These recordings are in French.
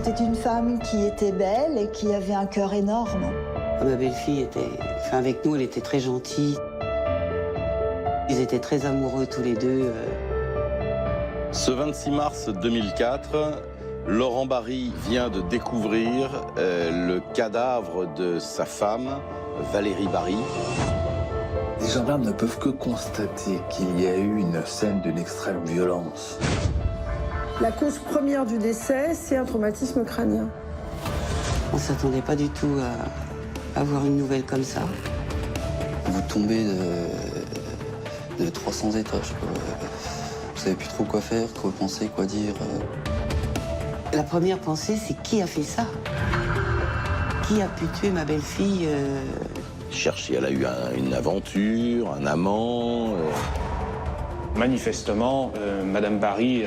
C'était une femme qui était belle et qui avait un cœur énorme. Ma belle-fille avec nous, elle était très gentille. Ils étaient très amoureux tous les deux. Ce 26 mars 2004, Laurent Barry vient de découvrir le cadavre de sa femme, Valérie Barry. Les gendarmes ne peuvent que constater qu'il y a eu une scène d'une extrême violence. La cause première du décès, c'est un traumatisme crânien. On ne s'attendait pas du tout à avoir une nouvelle comme ça. Vous tombez de 300 étages. Vous savez plus trop quoi faire, quoi penser, quoi dire. La première pensée, c'est qui a fait ça? Qui a pu tuer ma belle-fille? Chercher, elle a eu une aventure, un amant. Manifestement, Madame Barry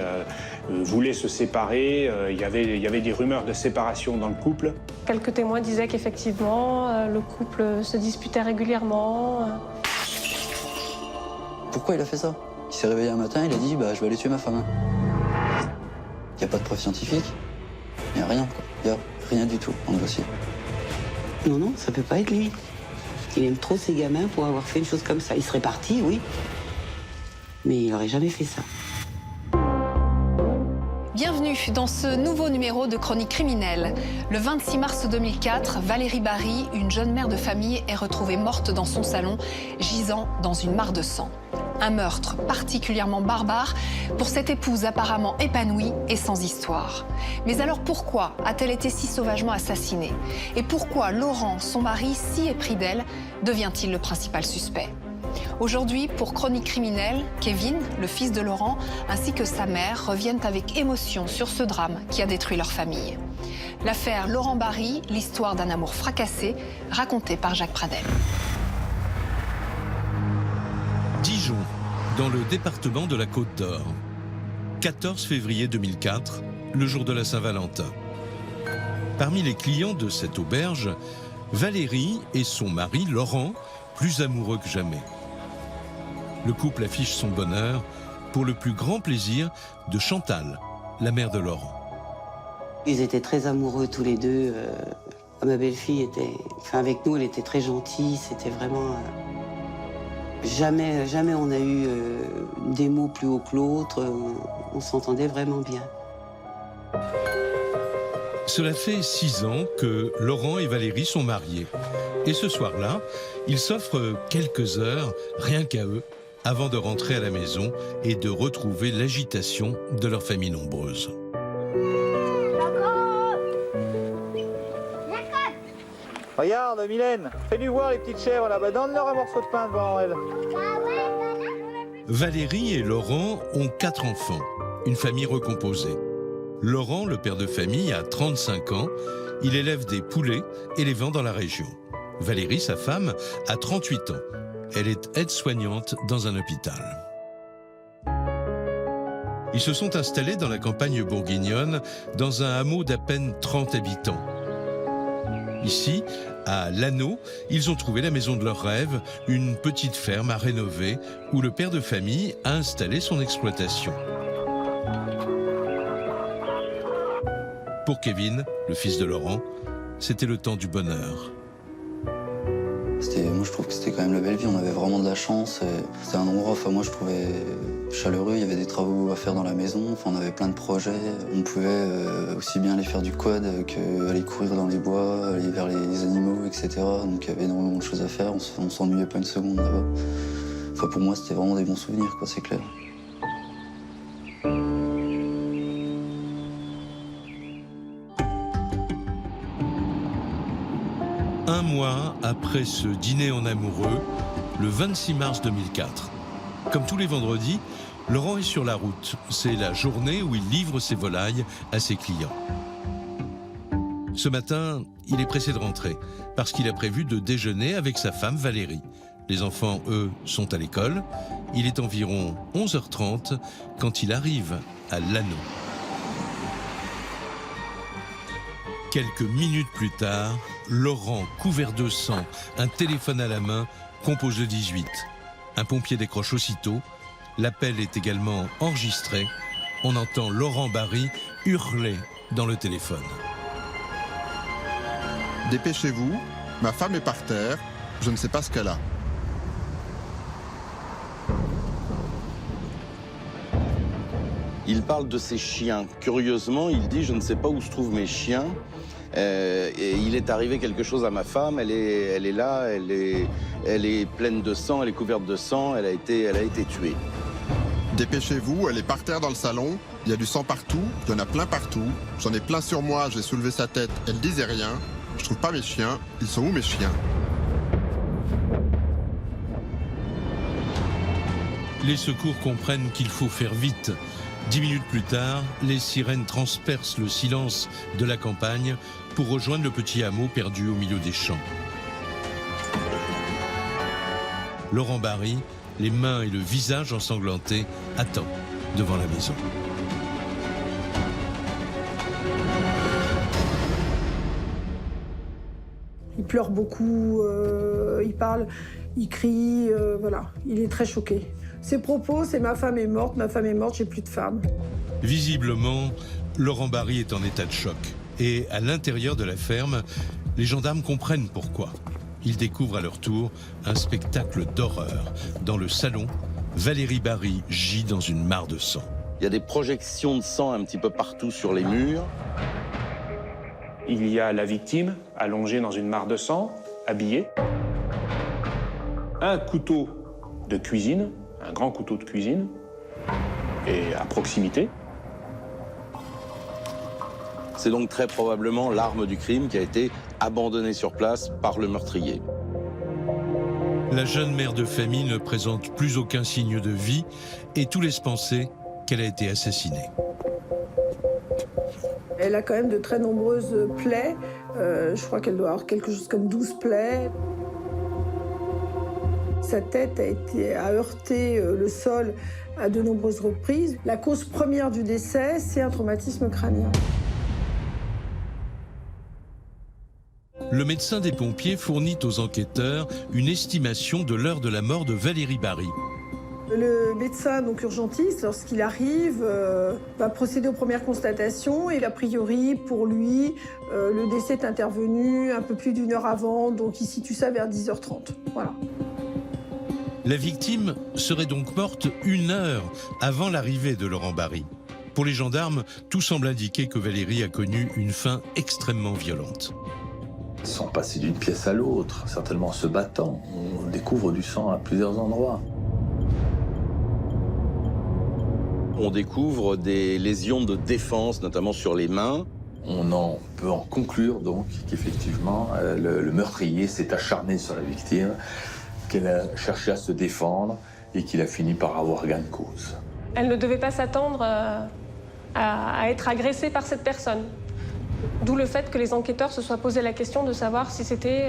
voulait se séparer. Il y avait des rumeurs de séparation dans le couple. Quelques témoins disaient qu'effectivement, le couple se disputait régulièrement. Pourquoi il a fait ça? Il s'est réveillé un matin, il a dit je vais aller tuer ma femme. Il n'y a pas de preuve scientifique, il n'y a rien, quoi. Il n'y a rien du tout dans le dossier. Non, ça peut pas être lui. Il aime trop ses gamins pour avoir fait une chose comme ça. Il serait parti, oui, mais il n'aurait jamais fait ça. Bienvenue dans ce nouveau numéro de Chronique criminelle. Le 26 mars 2004, Valérie Barry, une jeune mère de famille, est retrouvée morte dans son salon, gisant dans une mare de sang. Un meurtre particulièrement barbare pour cette épouse apparemment épanouie et sans histoire. Mais alors pourquoi a-t-elle été si sauvagement assassinée? Et pourquoi Laurent, son mari, si épris d'elle, devient-il le principal suspect? Aujourd'hui, pour Chronique criminelle, Kevin, le fils de Laurent, ainsi que sa mère reviennent avec émotion sur ce drame qui a détruit leur famille. L'affaire Laurent Barry, l'histoire d'un amour fracassé, racontée par Jacques Pradel. Dijon, dans le département de la Côte d'Or. 14 février 2004, le jour de la Saint-Valentin. Parmi les clients de cette auberge, Valérie et son mari, Laurent, plus amoureux que jamais. Le couple affiche son bonheur pour le plus grand plaisir de Chantal, la mère de Laurent. Ils étaient très amoureux tous les deux. Ma belle-fille avec nous, elle était très gentille. C'était vraiment... Jamais on a eu des mots plus hauts que l'autre. On s'entendait vraiment bien. Cela fait 6 ans que Laurent et Valérie sont mariés. Et ce soir-là, ils s'offrent quelques heures, rien qu'à eux, avant de rentrer à la maison et de retrouver l'agitation de leur famille nombreuse. Regarde, Mylène, fais-lui voir les petites chèvres là-bas. Donne-leur un morceau de pain devant elle. Valérie et Laurent ont 4 enfants, une famille recomposée. Laurent, le père de famille, a 35 ans. Il élève des poulets et les vend dans la région. Valérie, sa femme, a 38 ans. Elle est aide-soignante dans un hôpital. Ils se sont installés dans la campagne bourguignonne, dans un hameau d'à peine 30 habitants. Ici, à Lanneau, ils ont trouvé la maison de leurs rêves, une petite ferme à rénover, où le père de famille a installé son exploitation. Pour Kevin, le fils de Laurent, c'était le temps du bonheur. Moi, je trouve que c'était quand même la belle vie. On avait vraiment de la chance. C'était un endroit, moi, je trouvais chaleureux. Il y avait des travaux à faire dans la maison. On avait plein de projets. On pouvait aussi bien aller faire du quad qu'aller courir dans les bois, aller vers les animaux, etc. Donc, il y avait énormément de choses à faire. On s'ennuyait pas une seconde là-bas. Pour moi, c'était vraiment des bons souvenirs, quoi, c'est clair. Un mois après ce dîner en amoureux, le 26 mars 2004. Comme tous les vendredis, Laurent est sur la route. C'est la journée où il livre ses volailles à ses clients. Ce matin, il est pressé de rentrer parce qu'il a prévu de déjeuner avec sa femme Valérie. Les enfants, eux, sont à l'école. Il est environ 11h30 quand il arrive à Lanneau. Quelques minutes plus tard, Laurent, couvert de sang, un téléphone à la main, compose le 18. Un pompier décroche aussitôt. L'appel est également enregistré. On entend Laurent Barry hurler dans le téléphone. Dépêchez-vous, ma femme est par terre, je ne sais pas ce qu'elle a. Il parle de ses chiens. Curieusement, il dit « Je ne sais pas où se trouvent mes chiens. Et il est arrivé quelque chose à ma femme. Elle est là, elle est pleine de sang, elle est couverte de sang. Elle a été tuée. » Dépêchez-vous, elle est par terre dans le salon. Il y a du sang partout, il y en a plein partout. J'en ai plein sur moi, j'ai soulevé sa tête, elle disait rien. Je trouve pas mes chiens. Ils sont où mes chiens? Les secours comprennent qu'il faut faire vite. 10 minutes plus tard, les sirènes transpercent le silence de la campagne pour rejoindre le petit hameau perdu au milieu des champs. Laurent Barry, les mains et le visage ensanglantés, attend devant la maison. Il pleure beaucoup, il parle, il crie, voilà. Il est très choqué. Ses propos, c'est ma femme est morte, j'ai plus de femme. Visiblement, Laurent Barry est en état de choc. Et à l'intérieur de la ferme, les gendarmes comprennent pourquoi. Ils découvrent à leur tour un spectacle d'horreur. Dans le salon, Valérie Barry gît dans une mare de sang. Il y a des projections de sang un petit peu partout sur les murs. Il y a la victime allongée dans une mare de sang, habillée. Un couteau de cuisine, un grand couteau de cuisine, et à proximité. C'est donc très probablement l'arme du crime qui a été abandonnée sur place par le meurtrier. La jeune mère de famille ne présente plus aucun signe de vie et tout laisse penser qu'elle a été assassinée. Elle a quand même de très nombreuses plaies. Je crois qu'elle doit avoir quelque chose comme 12 plaies. Sa tête a heurté le sol à de nombreuses reprises. La cause première du décès, c'est un traumatisme crânien. Le médecin des pompiers fournit aux enquêteurs une estimation de l'heure de la mort de Valérie Barry. Le médecin, donc urgentiste, lorsqu'il arrive, va procéder aux premières constatations et a priori, pour lui, le décès est intervenu un peu plus d'1 heure avant, donc il situe ça vers 10h30. Voilà. La victime serait donc morte 1 heure avant l'arrivée de Laurent Barry. Pour les gendarmes, tout semble indiquer que Valérie a connu une fin extrêmement violente. Ils sont passés d'une pièce à l'autre, certainement en se battant. On découvre du sang à plusieurs endroits. On découvre des lésions de défense, notamment sur les mains. On peut en conclure donc qu'effectivement, le meurtrier s'est acharné sur la victime, qu'elle a cherché à se défendre et qu'il a fini par avoir gain de cause. Elle ne devait pas s'attendre à être agressée par cette personne. D'où le fait que les enquêteurs se soient posé la question de savoir si c'était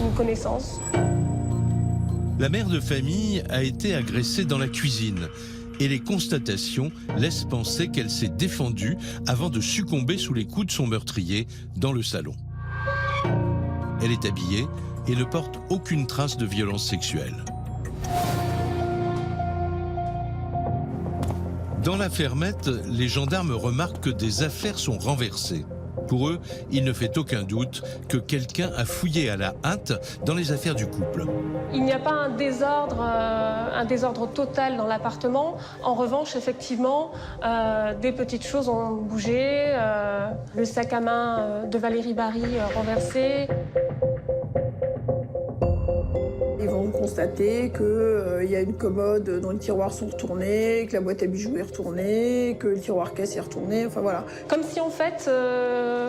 une connaissance. La mère de famille a été agressée dans la cuisine et les constatations laissent penser qu'elle s'est défendue avant de succomber sous les coups de son meurtrier dans le salon. Elle est habillée et ne porte aucune trace de violence sexuelle. Dans la fermette, les gendarmes remarquent que des affaires sont renversées. Pour eux, il ne fait aucun doute que quelqu'un a fouillé à la hâte dans les affaires du couple. Il n'y a pas un désordre total dans l'appartement. En revanche, effectivement, des petites choses ont bougé. Le sac à main de Valérie Barry renversé. Ils vont constater qu'il y a une commode dont les tiroirs sont retournés, que la boîte à bijoux est retournée, que le tiroir caisse est retourné, enfin voilà. Comme si en fait,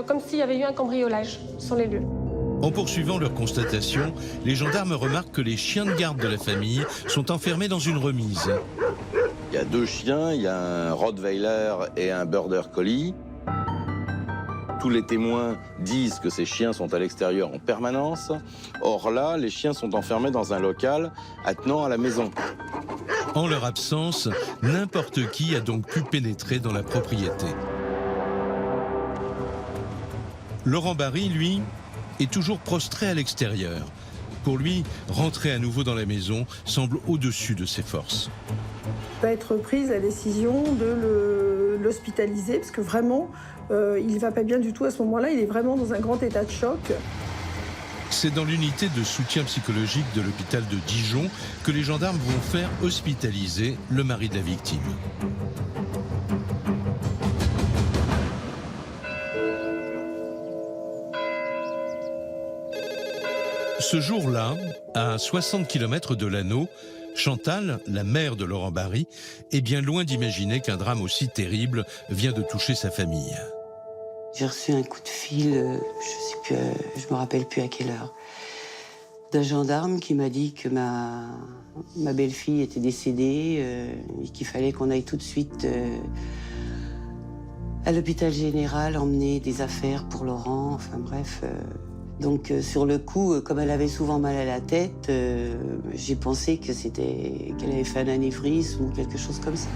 comme s'il y avait eu un cambriolage sur les lieux. En poursuivant leur constatation, les gendarmes remarquent que les chiens de garde de la famille sont enfermés dans une remise. Il y a 2 chiens, il y a un Rottweiler et un Border Collie. Tous les témoins disent que ces chiens sont à l'extérieur en permanence. Or là, les chiens sont enfermés dans un local attenant à la maison. En leur absence, n'importe qui a donc pu pénétrer dans la propriété. Laurent Barry, lui, est toujours prostré à l'extérieur. Pour lui, rentrer à nouveau dans la maison semble au-dessus de ses forces. Va être prise la décision de le l'hospitaliser parce que vraiment, il ne va pas bien du tout à ce moment-là. Il est vraiment dans un grand état de choc. C'est dans l'unité de soutien psychologique de l'hôpital de Dijon que les gendarmes vont faire hospitaliser le mari de la victime. Ce jour-là, à 60 km de Lanneau, Chantal, la mère de Laurent Barry, est bien loin d'imaginer qu'un drame aussi terrible vient de toucher sa famille. J'ai reçu un coup de fil, je me rappelle plus à quelle heure, d'un gendarme qui m'a dit que ma belle-fille était décédée et qu'il fallait qu'on aille tout de suite à l'hôpital général emmener des affaires pour Laurent, enfin bref. Donc sur le coup, comme elle avait souvent mal à la tête, j'ai pensé que qu'elle avait fait un anévrisme ou quelque chose comme ça.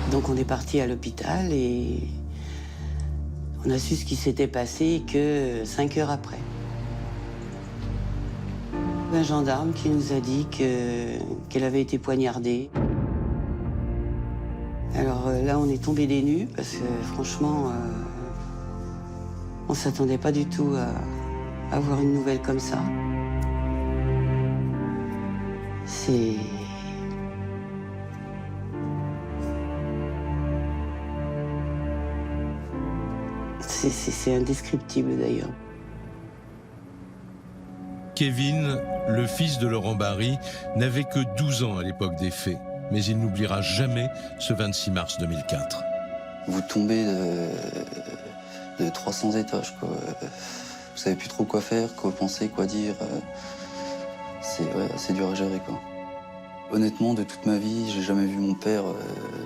Donc on est parti à l'hôpital et on a su ce qui s'était passé que 5 heures après. Un gendarme qui nous a dit qu'elle avait été poignardée. Alors là, on est tombé des nues parce que franchement, on ne s'attendait pas du tout à avoir une nouvelle comme ça. C'est indescriptible d'ailleurs. Kevin, le fils de Laurent Barry, n'avait que 12 ans à l'époque des faits, mais il n'oubliera jamais ce 26 mars 2004. Vous tombez de 300 étages, quoi. Vous savez plus trop quoi faire, quoi penser, quoi dire. C'est dur à gérer, quoi. Honnêtement, de toute ma vie, j'ai jamais vu mon père.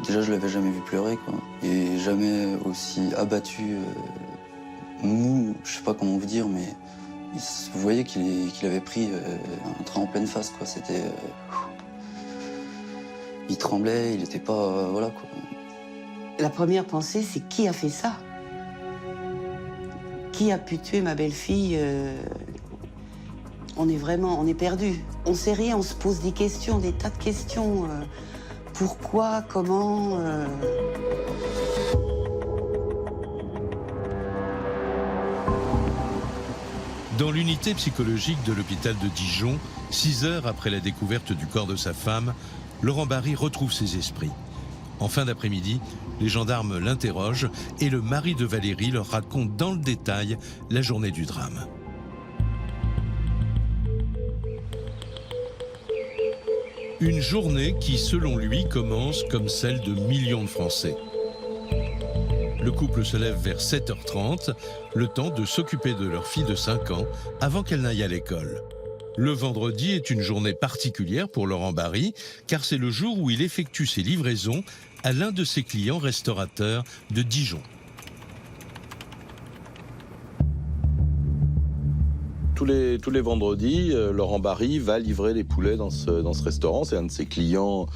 Déjà, je l'avais jamais vu pleurer, quoi. Et jamais aussi abattu, mou, je sais pas comment vous dire, mais vous voyez qu'il avait pris un train en pleine face, quoi. C'était. Il tremblait, il était pas. Voilà, quoi. La première pensée, c'est qui a fait ça? Qui a pu tuer ma belle-fille? On est perdu. On sait rien, on se pose des questions, des tas de questions. Pourquoi, comment Dans l'unité psychologique de l'hôpital de Dijon, 6 heures après la découverte du corps de sa femme, Laurent Barry retrouve ses esprits. En fin d'après-midi, les gendarmes l'interrogent et le mari de Valérie leur raconte dans le détail la journée du drame. Une journée qui, selon lui, commence comme celle de millions de Français. Le couple se lève vers 7h30, le temps de s'occuper de leur fille de 5 ans avant qu'elle n'aille à l'école. Le vendredi est une journée particulière pour Laurent Barry, car c'est le jour où il effectue ses livraisons à l'un de ses clients restaurateurs de Dijon. Tous les vendredis, Laurent Barry va livrer les poulets dans ce restaurant. C'est un de ses clients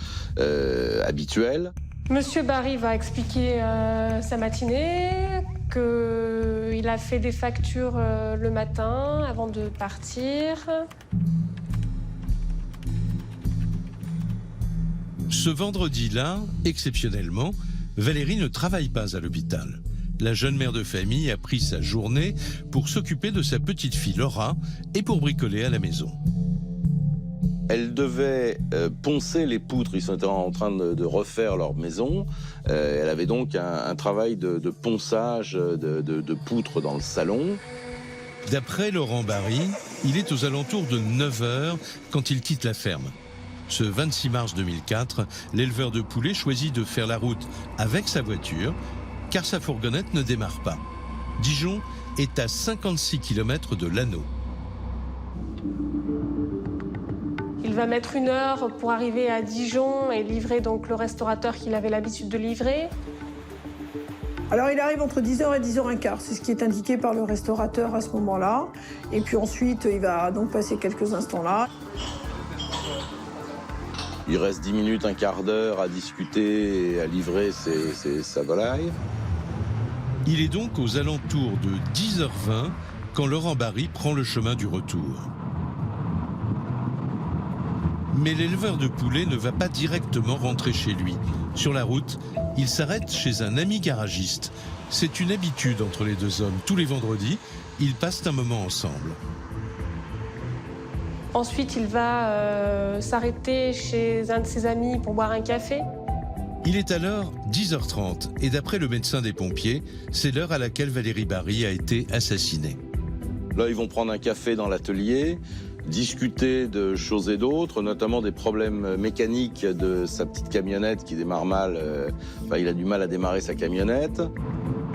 habituels. Monsieur Barry va expliquer sa matinée, qu'il a fait des factures le matin avant de partir. Ce vendredi-là, exceptionnellement, Valérie ne travaille pas à l'hôpital. La jeune mère de famille a pris sa journée pour s'occuper de sa petite fille Laura et pour bricoler à la maison. Elle devait poncer les poutres. Ils étaient en train de refaire leur maison. Elle avait donc un travail de ponçage de poutres dans le salon. D'après Laurent Barry, il est aux alentours de 9h quand il quitte la ferme. Ce 26 mars 2004, l'éleveur de poulets choisit de faire la route avec sa voiture, car sa fourgonnette ne démarre pas. Dijon est à 56 km de Lanneau. Il va mettre 1 heure pour arriver à Dijon et livrer donc le restaurateur qu'il avait l'habitude de livrer. Alors il arrive entre 10h et 10h15, c'est ce qui est indiqué par le restaurateur à ce moment-là. Et puis ensuite, il va donc passer quelques instants là. Il reste 10 minutes, un quart d'heure à discuter et à livrer sa volaille. Il est donc aux alentours de 10h20 quand Laurent Barry prend le chemin du retour. Mais l'éleveur de poulets ne va pas directement rentrer chez lui. Sur la route, il s'arrête chez un ami garagiste. C'est une habitude entre les deux hommes. Tous les vendredis, ils passent un moment ensemble. Ensuite, il va s'arrêter chez un de ses amis pour boire un café. Il est alors 10h30 et d'après le médecin des pompiers, c'est l'heure à laquelle Valérie Barry a été assassinée. Là, ils vont prendre un café dans l'atelier, discuter de choses et d'autres, notamment des problèmes mécaniques de sa petite camionnette qui démarre mal. Il a du mal à démarrer sa camionnette.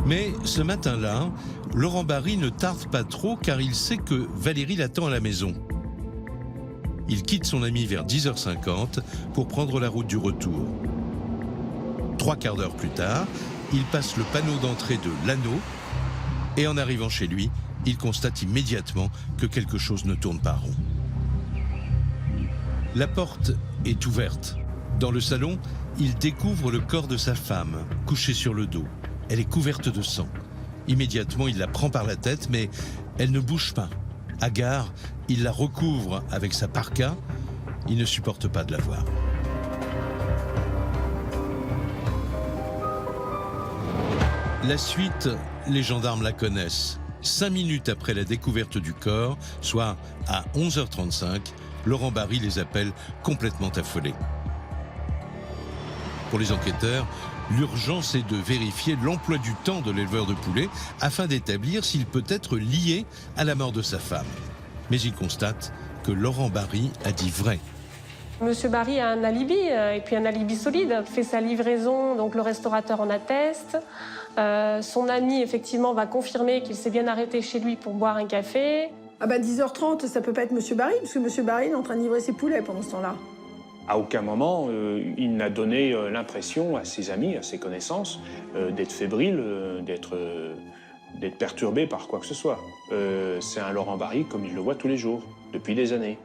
Mais ce matin-là, Laurent Barry ne tarde pas trop car il sait que Valérie l'attend à la maison. Il quitte son ami vers 10h50 pour prendre la route du retour. 3 quarts d'heure plus tard, il passe le panneau d'entrée de l'anneau et en arrivant chez lui, il constate immédiatement que quelque chose ne tourne pas rond. La porte est ouverte. Dans le salon, il découvre le corps de sa femme, couchée sur le dos. Elle est couverte de sang. Immédiatement, il la prend par la tête, mais elle ne bouge pas. Hagard, il la recouvre avec sa parka. Il ne supporte pas de la voir. La suite, les gendarmes la connaissent. 5 minutes après la découverte du corps, soit à 11h35, Laurent Barry les appelle complètement affolés. Pour les enquêteurs, l'urgence est de vérifier l'emploi du temps de l'éleveur de poulets afin d'établir s'il peut être lié à la mort de sa femme. Mais ils constatent que Laurent Barry a dit vrai. Monsieur Barry a un alibi, et puis un alibi solide. Il fait sa livraison, donc le restaurateur en atteste. Son ami, effectivement, va confirmer qu'il s'est bien arrêté chez lui pour boire un café. 10h30, ça peut pas être Monsieur Barry, parce que Monsieur Barry est en train de livrer ses poulets pendant ce temps-là. À aucun moment, il n'a donné l'impression à ses amis, à ses connaissances, d'être fébrile, d'être perturbé par quoi que ce soit. C'est un Laurent Barry comme il le voit tous les jours, depuis des années.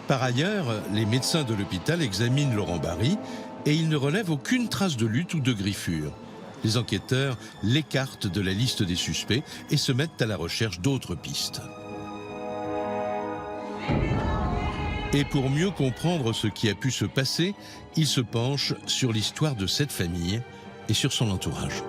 Par ailleurs, les médecins de l'hôpital examinent Laurent Barry et ils ne relèvent aucune trace de lutte ou de griffure. Les enquêteurs l'écartent de la liste des suspects et se mettent à la recherche d'autres pistes. Et pour mieux comprendre ce qui a pu se passer, ils se penchent sur l'histoire de cette famille et sur son entourage.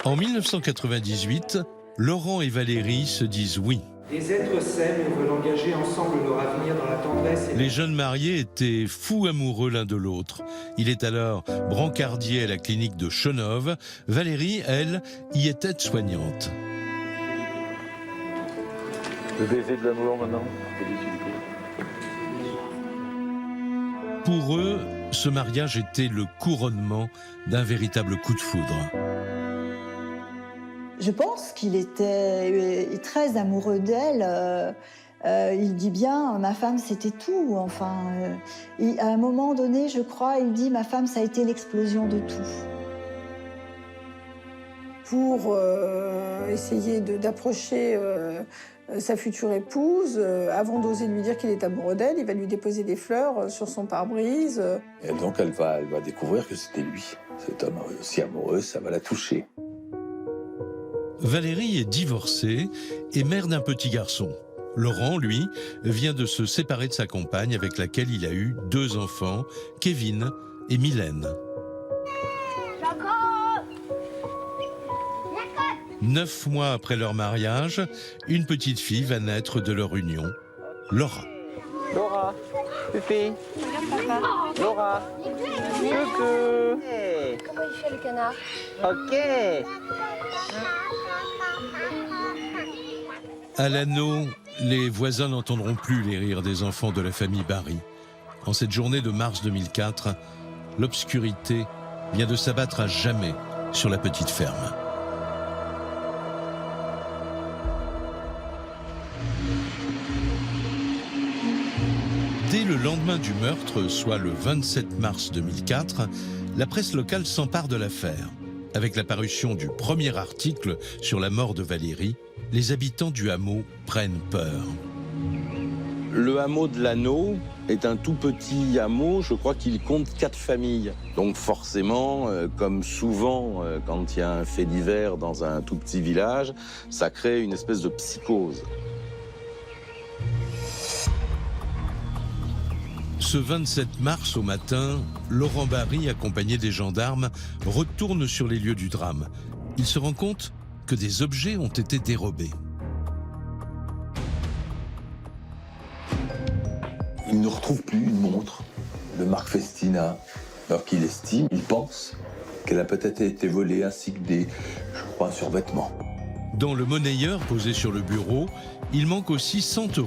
En 1998, Laurent et Valérie se disent oui. Des êtres s'aiment et veulent engager ensemble leur avenir dans la tendresse et... Les jeunes mariés étaient fous amoureux l'un de l'autre. Il est alors brancardier à la clinique de Chenôve. Valérie, elle, y est aide-soignante. Le baiser de l'amour maintenant. Pour eux, ce mariage était le couronnement d'un véritable coup de foudre. Je pense qu'il était très amoureux d'elle. Il dit bien, ma femme, c'était tout. Enfin, à un moment donné, je crois, il dit, ma femme, ça a été l'explosion de tout. Pour essayer d'approcher sa future épouse, avant d'oser lui dire qu'il est amoureux d'elle, il va lui déposer des fleurs sur son pare-brise. Et donc elle va découvrir que c'était lui. Cet homme aussi amoureux, ça va la toucher. Valérie est divorcée et mère d'un petit garçon. Laurent, lui, vient de se séparer de sa compagne avec laquelle il a eu 2 enfants, Kevin et Mylène. 9 mois après leur mariage, une petite fille va naître de leur union, Laura. Laura, Pépé. Laura, coucou. Hey. Comment il fait le canard? Ok. À l'anneau, les voisins n'entendront plus les rires des enfants de la famille Barry. En cette journée de mars 2004, l'obscurité vient de s'abattre à jamais sur la petite ferme. Dès le lendemain du meurtre, soit le 27 mars 2004, la presse locale s'empare de l'affaire. Avec la parution du premier article sur la mort de Valérie, les habitants du hameau prennent peur. Le hameau de l'Anneau est un tout petit hameau, je crois qu'il compte 4 familles. Donc forcément, comme souvent quand il y a un fait divers dans un tout petit village, ça crée une espèce de psychose. Ce 27 mars au matin, Laurent Barry, accompagné des gendarmes, retourne sur les lieux du drame. Il se rend compte que des objets ont été dérobés. Il ne retrouve plus une montre de marque Festina, alors qu'il estime, il pense, qu'elle a peut-être été volée, ainsi que des, je crois, survêtements. Dans le monnayeur posé sur le bureau, il manque aussi 100 €.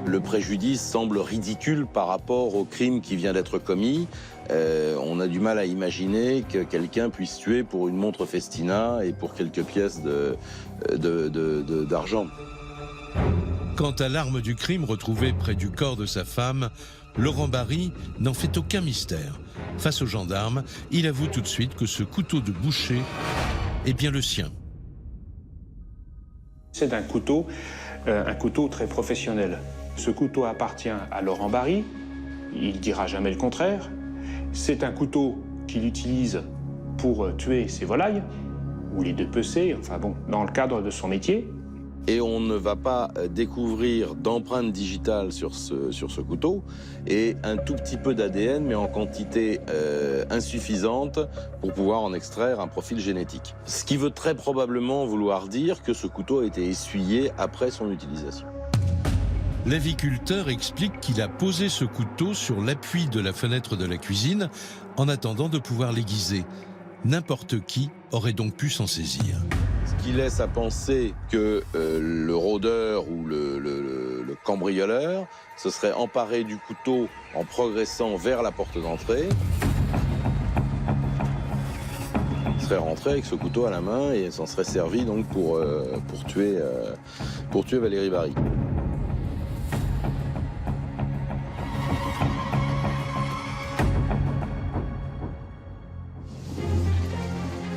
Le préjudice semble ridicule par rapport au crime qui vient d'être commis. On a du mal à imaginer que quelqu'un puisse tuer pour une montre Festina et pour quelques pièces d'argent. Quant à l'arme du crime retrouvée près du corps de sa femme, Laurent Barry n'en fait aucun mystère. Face aux gendarmes, il avoue tout de suite que ce couteau de boucher est bien le sien. C'est un couteau très professionnel. Ce couteau appartient à Laurent Barry, il ne dira jamais le contraire. C'est un couteau qu'il utilise pour tuer ses volailles, ou les dépecer, enfin bon, dans le cadre de son métier. Et on ne va pas découvrir d'empreintes digitales sur ce couteau et un tout petit peu d'ADN, mais en quantité insuffisante pour pouvoir en extraire un profil génétique. Ce qui veut très probablement vouloir dire que ce couteau a été essuyé après son utilisation. L'aviculteur explique qu'il a posé ce couteau sur l'appui de la fenêtre de la cuisine en attendant de pouvoir l'aiguiser. N'importe qui aurait donc pu s'en saisir. Ce qui laisse à penser que le rôdeur ou le cambrioleur se serait emparé du couteau en progressant vers la porte d'entrée. Il serait rentré avec ce couteau à la main et s'en serait servi donc pour tuer Valérie Barry.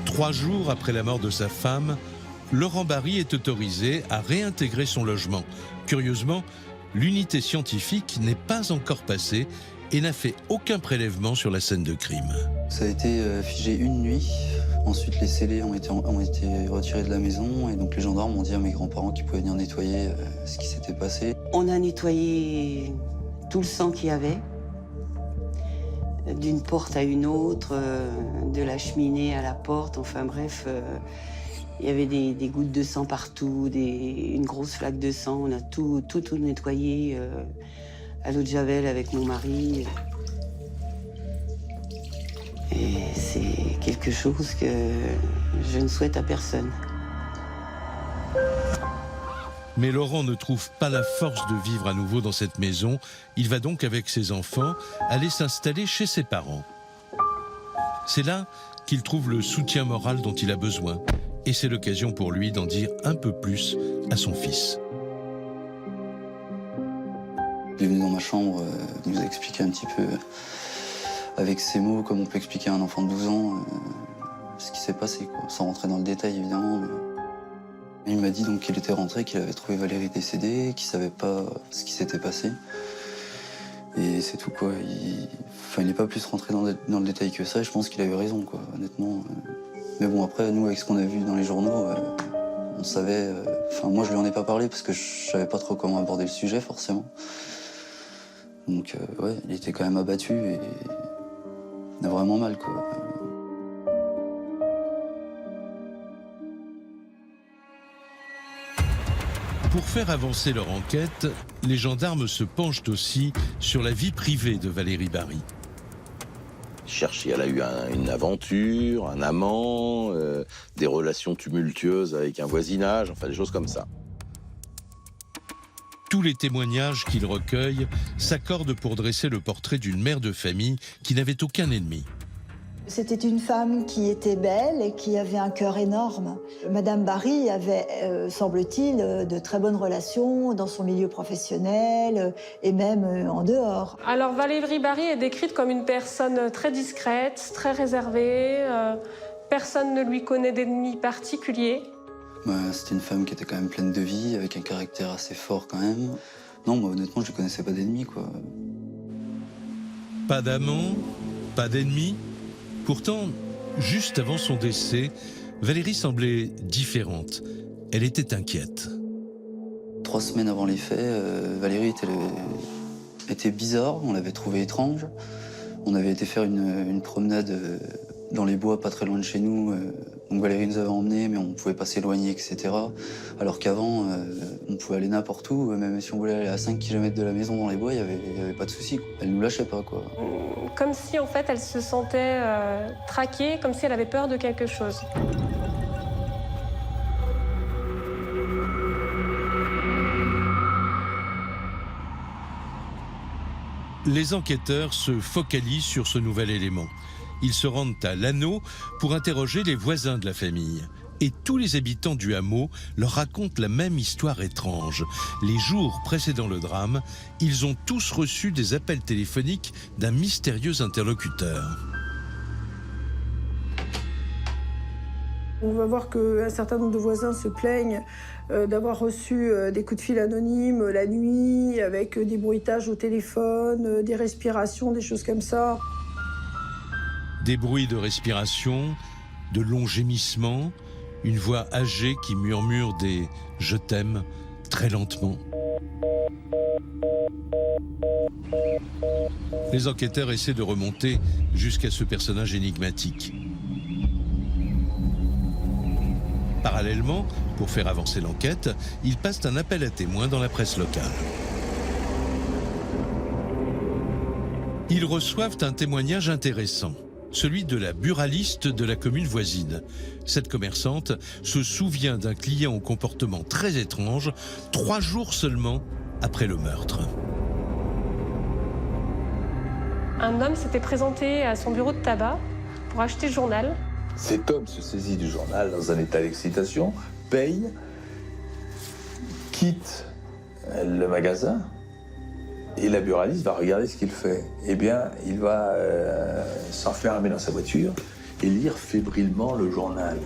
Trois jours après la mort de sa femme, Laurent Barry est autorisé à réintégrer son logement. Curieusement, l'unité scientifique n'est pas encore passée et n'a fait aucun prélèvement sur la scène de crime. Ça a été figé une nuit. Ensuite, les scellés ont été retirés de la maison et donc les gendarmes ont dit à mes grands-parents qu'ils pouvaient venir nettoyer ce qui s'était passé. On a nettoyé tout le sang qu'il y avait, d'une porte à une autre, de la cheminée à la porte, enfin bref, il y avait des gouttes de sang partout, une grosse flaque de sang. On a tout nettoyé à l'eau de Javel avec mon mari. Et c'est quelque chose que je ne souhaite à personne. Mais Laurent ne trouve pas la force de vivre à nouveau dans cette maison. Il va donc avec ses enfants aller s'installer chez ses parents. C'est là qu'il trouve le soutien moral dont il a besoin. Et c'est l'occasion pour lui d'en dire un peu plus à son fils. Il est venu dans ma chambre nous expliquer un petit peu, avec ses mots, comme on peut expliquer à un enfant de 12 ans, ce qui s'est passé, quoi. Sans rentrer dans le détail, évidemment. Mais... Il m'a dit donc qu'il était rentré, qu'il avait trouvé Valérie décédée, qu'il savait pas ce qui s'était passé. Et c'est tout, quoi. Il n'est pas plus rentré dans le détail que ça, et je pense qu'il a eu raison, quoi, honnêtement. Mais bon, après, nous, avec ce qu'on a vu dans les journaux, on savait... moi, je lui en ai pas parlé parce que je savais pas trop comment aborder le sujet, forcément. Donc, ouais, il était quand même abattu et il a vraiment mal, quoi. Pour faire avancer leur enquête, les gendarmes se penchent aussi sur la vie privée de Valérie Barry. Elle a eu une aventure, un amant, des relations tumultueuses avec un voisinage, enfin des choses comme ça. Tous les témoignages qu'il recueille s'accordent pour dresser le portrait d'une mère de famille qui n'avait aucun ennemi. C'était une femme qui était belle et qui avait un cœur énorme. Madame Barry avait, semble-t-il, de très bonnes relations dans son milieu professionnel et même en dehors. Alors Valérie Barry est décrite comme une personne très discrète, très réservée. Personne ne lui connaît d'ennemis particuliers. C'était une femme qui était quand même pleine de vie, avec un caractère assez fort quand même. Non, moi honnêtement, je ne connaissais pas d'ennemis, quoi. Pas d'amant, pas d'ennemi. Pourtant, juste avant son décès, Valérie semblait différente. Elle était inquiète. 3 semaines avant les faits, Valérie était bizarre, on l'avait trouvée étrange. On avait été faire une promenade dans les bois, pas très loin de chez nous. Donc Valérie nous avait emmenés, mais on ne pouvait pas s'éloigner, etc. Alors qu'avant, on pouvait aller n'importe où, même si on voulait aller à 5 km de la maison dans les bois, il n'y avait pas de souci. Elle ne nous lâchait pas, quoi. Comme si, en fait, elle se sentait traquée, comme si elle avait peur de quelque chose. Les enquêteurs se focalisent sur ce nouvel élément. Ils se rendent à Lanneau pour interroger les voisins de la famille. Et tous les habitants du hameau leur racontent la même histoire étrange. Les jours précédant le drame, ils ont tous reçu des appels téléphoniques d'un mystérieux interlocuteur. On va voir qu'un certain nombre de voisins se plaignent d'avoir reçu des coups de fil anonymes la nuit, avec des bruitages au téléphone, des respirations, des choses comme ça. Des bruits de respiration, de longs gémissements, une voix âgée qui murmure des « je t'aime » très lentement. Les enquêteurs essaient de remonter jusqu'à ce personnage énigmatique. Parallèlement, pour faire avancer l'enquête, ils passent un appel à témoins dans la presse locale. Ils reçoivent un témoignage intéressant, celui de la buraliste de la commune voisine. Cette commerçante se souvient d'un client au comportement très étrange, 3 jours seulement après le meurtre. Un homme s'était présenté à son bureau de tabac pour acheter le journal. Cet homme se saisit du journal dans un état d'excitation, paye, quitte le magasin, et la buraliste va regarder ce qu'il fait. Eh bien, il va s'enfermer dans sa voiture et lire fébrilement le journal.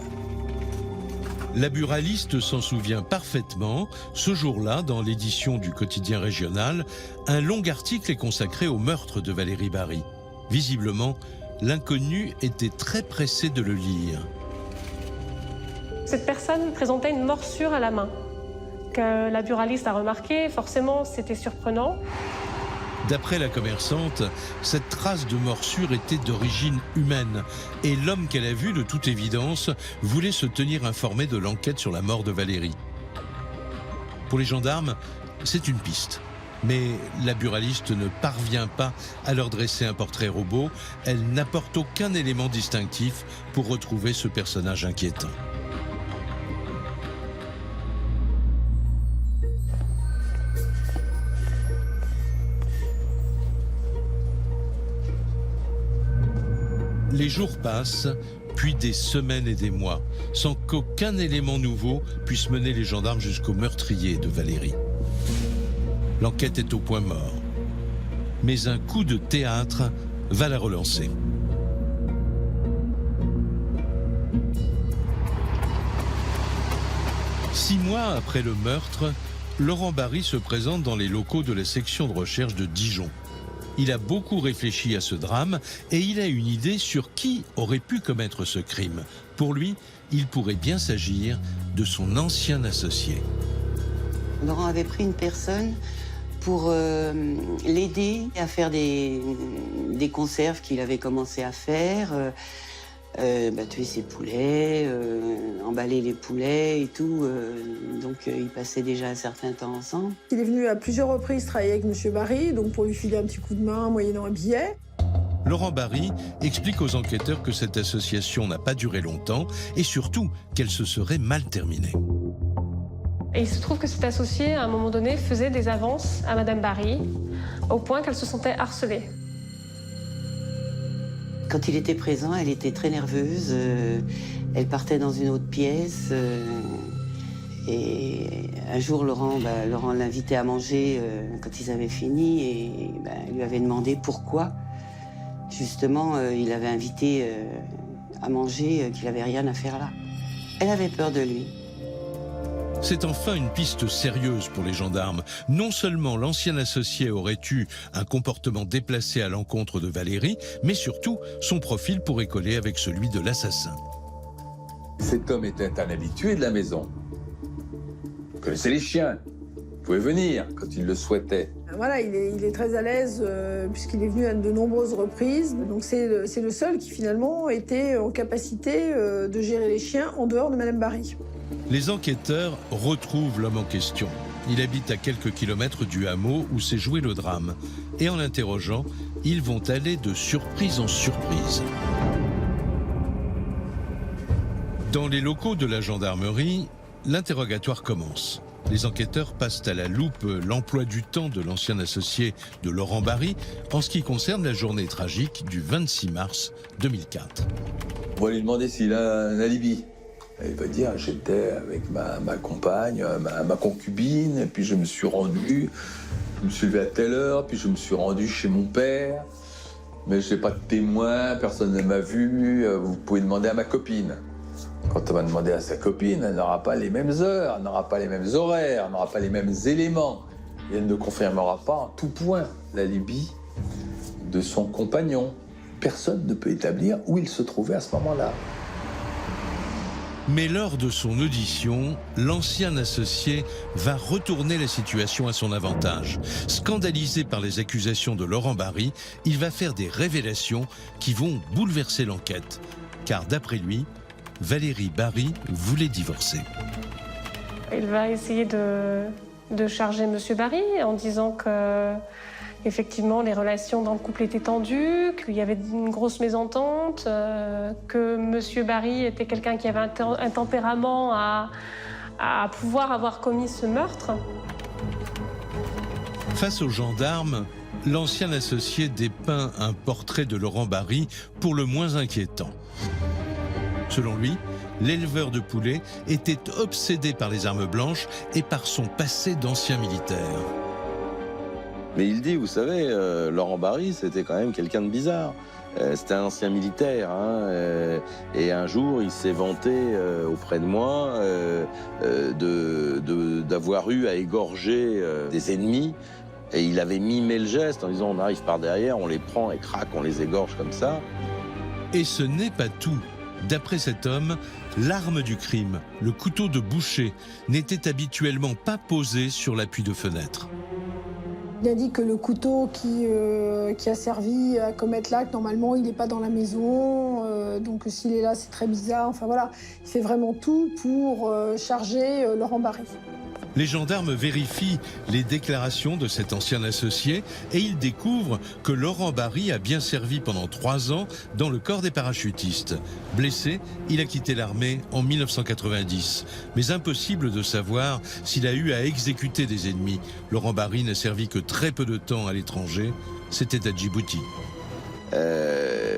La buraliste s'en souvient parfaitement. Ce jour-là, dans l'édition du quotidien régional, un long article est consacré au meurtre de Valérie Bary. Visiblement, l'inconnu était très pressé de le lire. Cette personne présentait une morsure à la main, que la buraliste a remarqué. Forcément, c'était surprenant. D'après la commerçante, cette trace de morsure était d'origine humaine et l'homme qu'elle a vu, de toute évidence, voulait se tenir informé de l'enquête sur la mort de Valérie. Pour les gendarmes, c'est une piste. Mais la buraliste ne parvient pas à leur dresser un portrait robot. Elle n'apporte aucun élément distinctif pour retrouver ce personnage inquiétant. Les jours passent, puis des semaines et des mois, sans qu'aucun élément nouveau puisse mener les gendarmes jusqu'au meurtrier de Valérie. L'enquête est au point mort. Mais un coup de théâtre va la relancer. Six mois après le meurtre, Laurent Bary se présente dans les locaux de la section de recherche de Dijon. Il a beaucoup réfléchi à ce drame et il a une idée sur qui aurait pu commettre ce crime. Pour lui, il pourrait bien s'agir de son ancien associé. Laurent avait pris une personne pour l'aider à faire des conserves qu'il avait commencé à faire, tuer ses poulets, emballer les poulets et tout. Donc ils passaient déjà un certain temps ensemble. Il est venu à plusieurs reprises travailler avec M. Bary, donc pour lui filer un petit coup de main moyennant un billet. Laurent Bary explique aux enquêteurs que cette association n'a pas duré longtemps et surtout qu'elle se serait mal terminée. Et il se trouve que cet associé, à un moment donné, faisait des avances à Madame Bary, au point qu'elle se sentait harcelée. Quand il était présent, elle était très nerveuse. Elle partait dans une autre pièce. Et un jour, Laurent l'invitait à manger quand ils avaient fini. Et elle lui avait demandé pourquoi. Justement, il avait invité à manger, qu'il n'avait rien à faire là. Elle avait peur de lui. C'est enfin une piste sérieuse pour les gendarmes. Non seulement l'ancien associé aurait eu un comportement déplacé à l'encontre de Valérie, mais surtout, son profil pourrait coller avec celui de l'assassin. Cet homme était un habitué de la maison. Il connaissait les chiens. Il pouvait venir quand il le souhaitait. Voilà, il est très à l'aise puisqu'il est venu à de nombreuses reprises. Donc c'est le seul qui finalement était en capacité de gérer les chiens en dehors de Madame Barry. Les enquêteurs retrouvent l'homme en question. Il habite à quelques kilomètres du hameau où s'est joué le drame. Et en l'interrogeant, ils vont aller de surprise en surprise. Dans les locaux de la gendarmerie, l'interrogatoire commence. Les enquêteurs passent à la loupe l'emploi du temps de l'ancien associé de Laurent Barry en ce qui concerne la journée tragique du 26 mars 2004. On va lui demander s'il a un alibi. Il va dire, j'étais avec ma compagne, ma concubine, et puis je me suis levé à telle heure, puis je me suis rendu chez mon père, mais je n'ai pas de témoin, personne ne m'a vu, vous pouvez demander à ma copine. Quand on va demander à sa copine, elle n'aura pas les mêmes heures, elle n'aura pas les mêmes horaires, elle n'aura pas les mêmes éléments, et elle ne confirmera pas en tout point l'alibi de son compagnon. Personne ne peut établir où il se trouvait à ce moment-là. Mais lors de son audition, l'ancien associé va retourner la situation à son avantage. Scandalisé par les accusations de Laurent Barry, il va faire des révélations qui vont bouleverser l'enquête. Car d'après lui, Valérie Barry voulait divorcer. Il va essayer de charger M. Barry en disant que effectivement, les relations dans le couple étaient tendues, qu'il y avait une grosse mésentente, que M. Barry était quelqu'un qui avait un tempérament à pouvoir avoir commis ce meurtre. Face aux gendarmes, l'ancien associé dépeint un portrait de Laurent Barry pour le moins inquiétant. Selon lui, l'éleveur de poulets était obsédé par les armes blanches et par son passé d'ancien militaire. Mais il dit, vous savez, Laurent Barry, c'était quand même quelqu'un de bizarre. C'était un ancien militaire, hein, et un jour, il s'est vanté auprès de moi d'avoir eu à égorger des ennemis. Et il avait mimé le geste en disant, on arrive par derrière, on les prend et crac, on les égorge comme ça. Et ce n'est pas tout. D'après cet homme, l'arme du crime, le couteau de boucher, n'était habituellement pas posé sur l'appui de fenêtre. Il a dit que le couteau qui a servi à commettre l'acte, normalement, il n'est pas dans la maison. Donc s'il est là, c'est très bizarre. Enfin voilà, il fait vraiment tout pour charger Laurent Barry. Les gendarmes vérifient les déclarations de cet ancien associé et ils découvrent que Laurent Barry a bien servi pendant 3 ans dans le corps des parachutistes. Blessé, il a quitté l'armée en 1990. Mais impossible de savoir s'il a eu à exécuter des ennemis. Laurent Barry n'a servi que très peu de temps à l'étranger. C'était à Djibouti.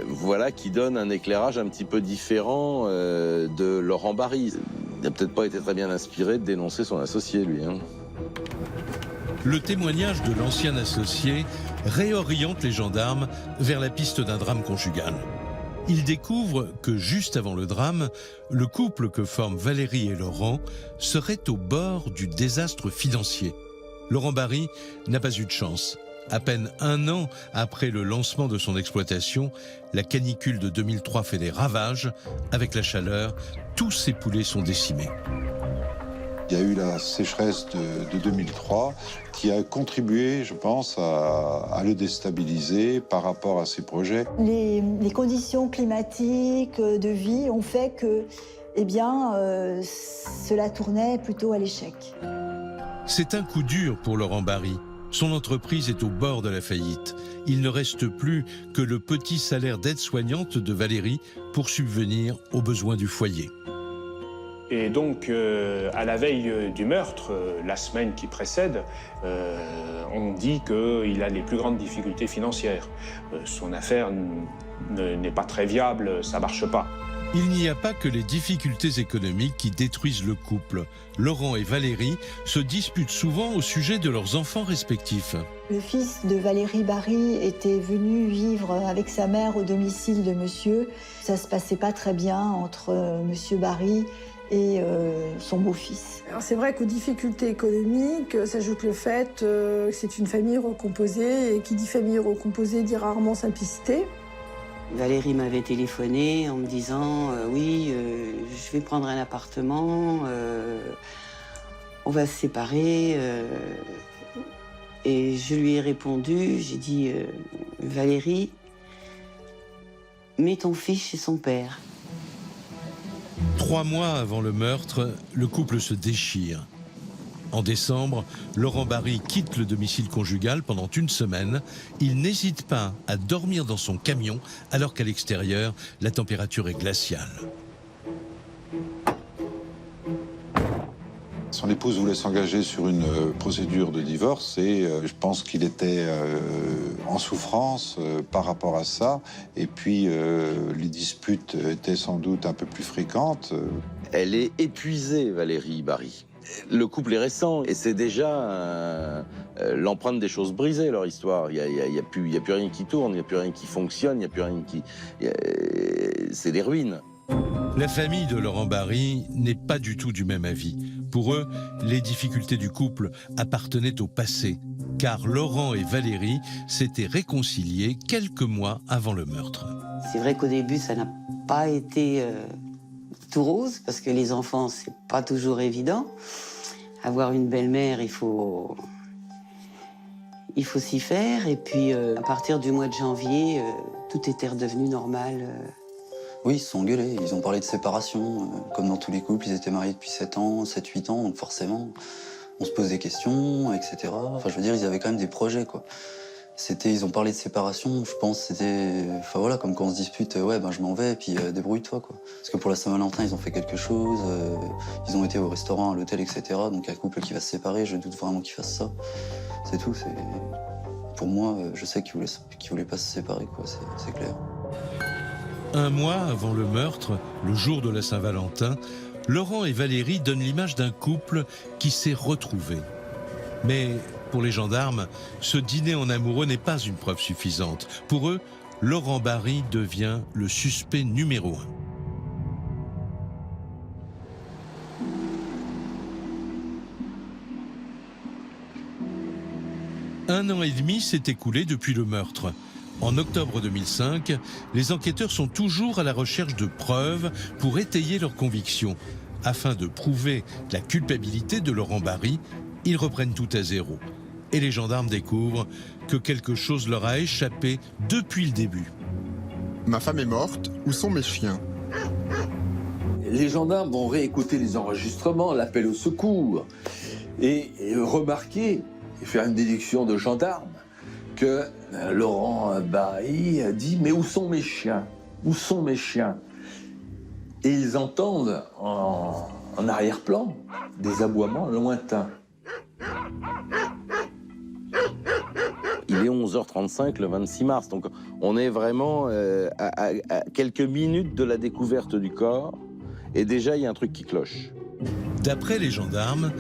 Voilà qui donne un éclairage un petit peu différent de Laurent Barry. Il n'a peut-être pas été très bien inspiré de dénoncer son associé, lui. Hein. Le témoignage de l'ancien associé réoriente les gendarmes vers la piste d'un drame conjugal. Ils découvrent que juste avant le drame, le couple que forment Valérie et Laurent serait au bord du désastre financier. Laurent Barry n'a pas eu de chance. À peine 1 an après le lancement de son exploitation, la canicule de 2003 fait des ravages. Avec la chaleur, tous ses poulets sont décimés. Il y a eu la sécheresse de 2003 qui a contribué, je pense, à le déstabiliser par rapport à ses projets. Les conditions climatiques de vie ont fait que, cela tournait plutôt à l'échec. C'est un coup dur pour Laurent Barry. Son entreprise est au bord de la faillite. Il ne reste plus que le petit salaire d'aide-soignante de Valérie pour subvenir aux besoins du foyer. Et donc, à la veille du meurtre, la semaine qui précède, on dit qu'il a les plus grandes difficultés financières. Son affaire n'est pas très viable, ça ne marche pas. Il n'y a pas que les difficultés économiques qui détruisent le couple. Laurent et Valérie se disputent souvent au sujet de leurs enfants respectifs. Le fils de Valérie Barry était venu vivre avec sa mère au domicile de monsieur. Ça se passait pas très bien entre monsieur Barry et son beau-fils. Alors c'est vrai qu'aux difficultés économiques s'ajoute le fait que c'est une famille recomposée, et qui dit famille recomposée dit rarement simplicité. Valérie m'avait téléphoné en me disant oui, je vais prendre un appartement, on va se séparer. Et je lui ai répondu, j'ai dit Valérie, mets ton fils chez son père. 3 mois avant le meurtre, le couple se déchire. En décembre, Laurent Barry quitte le domicile conjugal pendant une semaine. Il n'hésite pas à dormir dans son camion alors qu'à l'extérieur, la température est glaciale. Son épouse voulait s'engager sur une procédure de divorce et je pense qu'il était en souffrance par rapport à ça. Et puis les disputes étaient sans doute un peu plus fréquentes. Elle est épuisée, Valérie Barry. Le couple est récent et c'est déjà l'empreinte des choses brisées, leur histoire. Il y a plus rien qui tourne, il n'y a plus rien qui fonctionne, il n'y a plus rien qui... C'est des ruines. La famille de Laurent Barry n'est pas du tout du même avis. Pour eux, les difficultés du couple appartenaient au passé, car Laurent et Valérie s'étaient réconciliés quelques mois avant le meurtre. C'est vrai qu'au début, ça n'a pas été tout rose, parce que les enfants, c'est pas toujours évident. Avoir une belle-mère, il faut s'y faire. Et puis, à partir du mois de janvier, tout était redevenu normal. Oui, ils se sont engueulés, ils ont parlé de séparation. Comme dans tous les couples, ils étaient mariés depuis 7 ans, 7-8 ans, donc forcément, on se pose des questions, etc. Enfin, je veux dire, ils avaient quand même des projets, quoi. Ils ont parlé de séparation, je pense, c'était... Enfin voilà, comme quand on se dispute, ouais, ben je m'en vais, et puis débrouille-toi, quoi. Parce que pour la Saint-Valentin, ils ont fait quelque chose, ils ont été au restaurant, à l'hôtel, etc. Donc un couple qui va se séparer, je doute vraiment qu'ils fassent ça. C'est tout, c'est... Pour moi, je sais qu'ils voulaient pas se séparer, quoi, c'est clair. 1 mois avant le meurtre, le jour de la Saint-Valentin, Laurent et Valérie donnent l'image d'un couple qui s'est retrouvé. Mais pour les gendarmes, ce dîner en amoureux n'est pas une preuve suffisante. Pour eux, Laurent Barry devient le suspect numéro 1. 1 an et demi s'est écoulé depuis le meurtre. En octobre 2005, les enquêteurs sont toujours à la recherche de preuves pour étayer leurs convictions. Afin de prouver la culpabilité de Laurent Barry, ils reprennent tout à zéro. Et les gendarmes découvrent que quelque chose leur a échappé depuis le début. Ma femme est morte, où sont mes chiens? Les gendarmes vont réécouter les enregistrements, l'appel au secours, et remarquer, et faire une déduction de gendarme, que Laurent Barry a dit « Mais où sont mes chiens? Où sont mes chiens ?» Et ils entendent en arrière-plan des aboiements lointains. Il est 11h35 le 26 mars, donc on est vraiment à quelques minutes de la découverte du corps, et déjà il y a un truc qui cloche. D'après les gendarmes,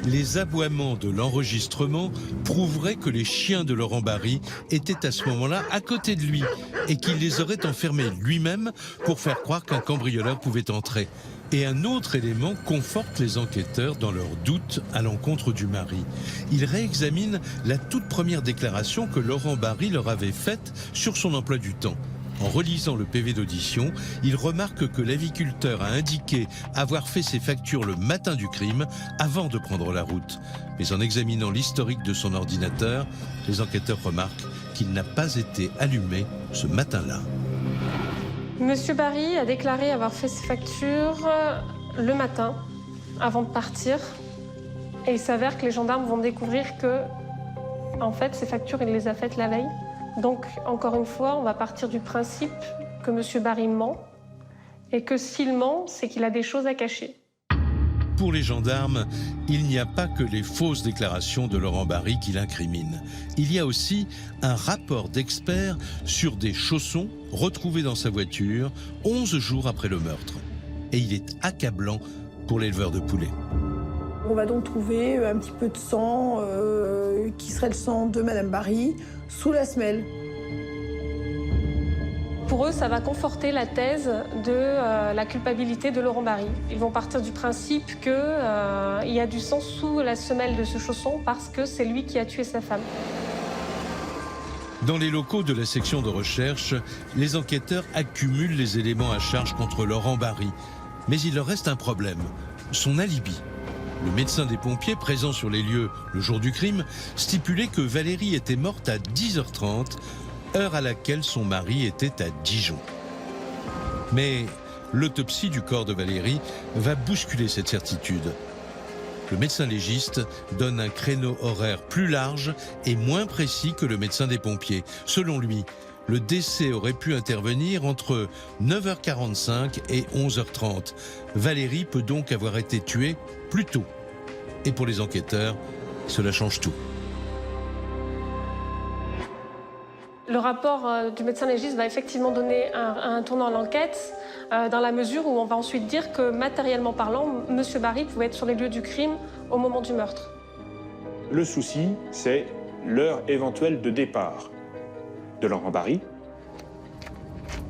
les aboiements de l'enregistrement prouveraient que les chiens de Laurent Barry étaient à ce moment-là à côté de lui et qu'il les aurait enfermés lui-même pour faire croire qu'un cambrioleur pouvait entrer. Et un autre élément conforte les enquêteurs dans leurs doutes à l'encontre du mari. Ils réexaminent la toute première déclaration que Laurent Barry leur avait faite sur son emploi du temps. En relisant le PV d'audition, il remarque que l'aviculteur a indiqué avoir fait ses factures le matin du crime avant de prendre la route. Mais en examinant l'historique de son ordinateur, les enquêteurs remarquent qu'il n'a pas été allumé ce matin-là. Monsieur Barry a déclaré avoir fait ses factures le matin, avant de partir. Et il s'avère que les gendarmes vont découvrir que, en fait, ces factures, il les a faites la veille. Donc, encore une fois, on va partir du principe que monsieur Barry ment et que s'il ment, c'est qu'il a des choses à cacher. Pour les gendarmes, il n'y a pas que les fausses déclarations de Laurent Barry qui l'incriminent. Il y a aussi un rapport d'expert sur des chaussons retrouvés dans sa voiture 11 jours après le meurtre. Et il est accablant pour l'éleveur de poulets. On va donc trouver un petit peu de sang, qui serait le sang de Madame Barry, sous la semelle. Pour eux, ça va conforter la thèse de la culpabilité de Laurent Barry. Ils vont partir du principe qu'il y a du sang sous la semelle de ce chausson parce que c'est lui qui a tué sa femme. Dans les locaux de la section de recherche, les enquêteurs accumulent les éléments à charge contre Laurent Barry. Mais il leur reste un problème, son alibi. Le médecin des pompiers présent sur les lieux le jour du crime stipulait que Valérie était morte à 10h30, heure à laquelle son mari était à Dijon. Mais l'autopsie du corps de Valérie va bousculer cette certitude. Le médecin légiste donne un créneau horaire plus large et moins précis que le médecin des pompiers. Selon lui, le décès aurait pu intervenir entre 9h45 et 11h30. Valérie peut donc avoir été tuée plus tôt. Et pour les enquêteurs, cela change tout. Le rapport du médecin légiste va effectivement donner un tournant à l'enquête, dans la mesure où on va ensuite dire que, matériellement parlant, M. Barry pouvait être sur les lieux du crime au moment du meurtre. Le souci, c'est l'heure éventuelle de départ de Laurent Barry.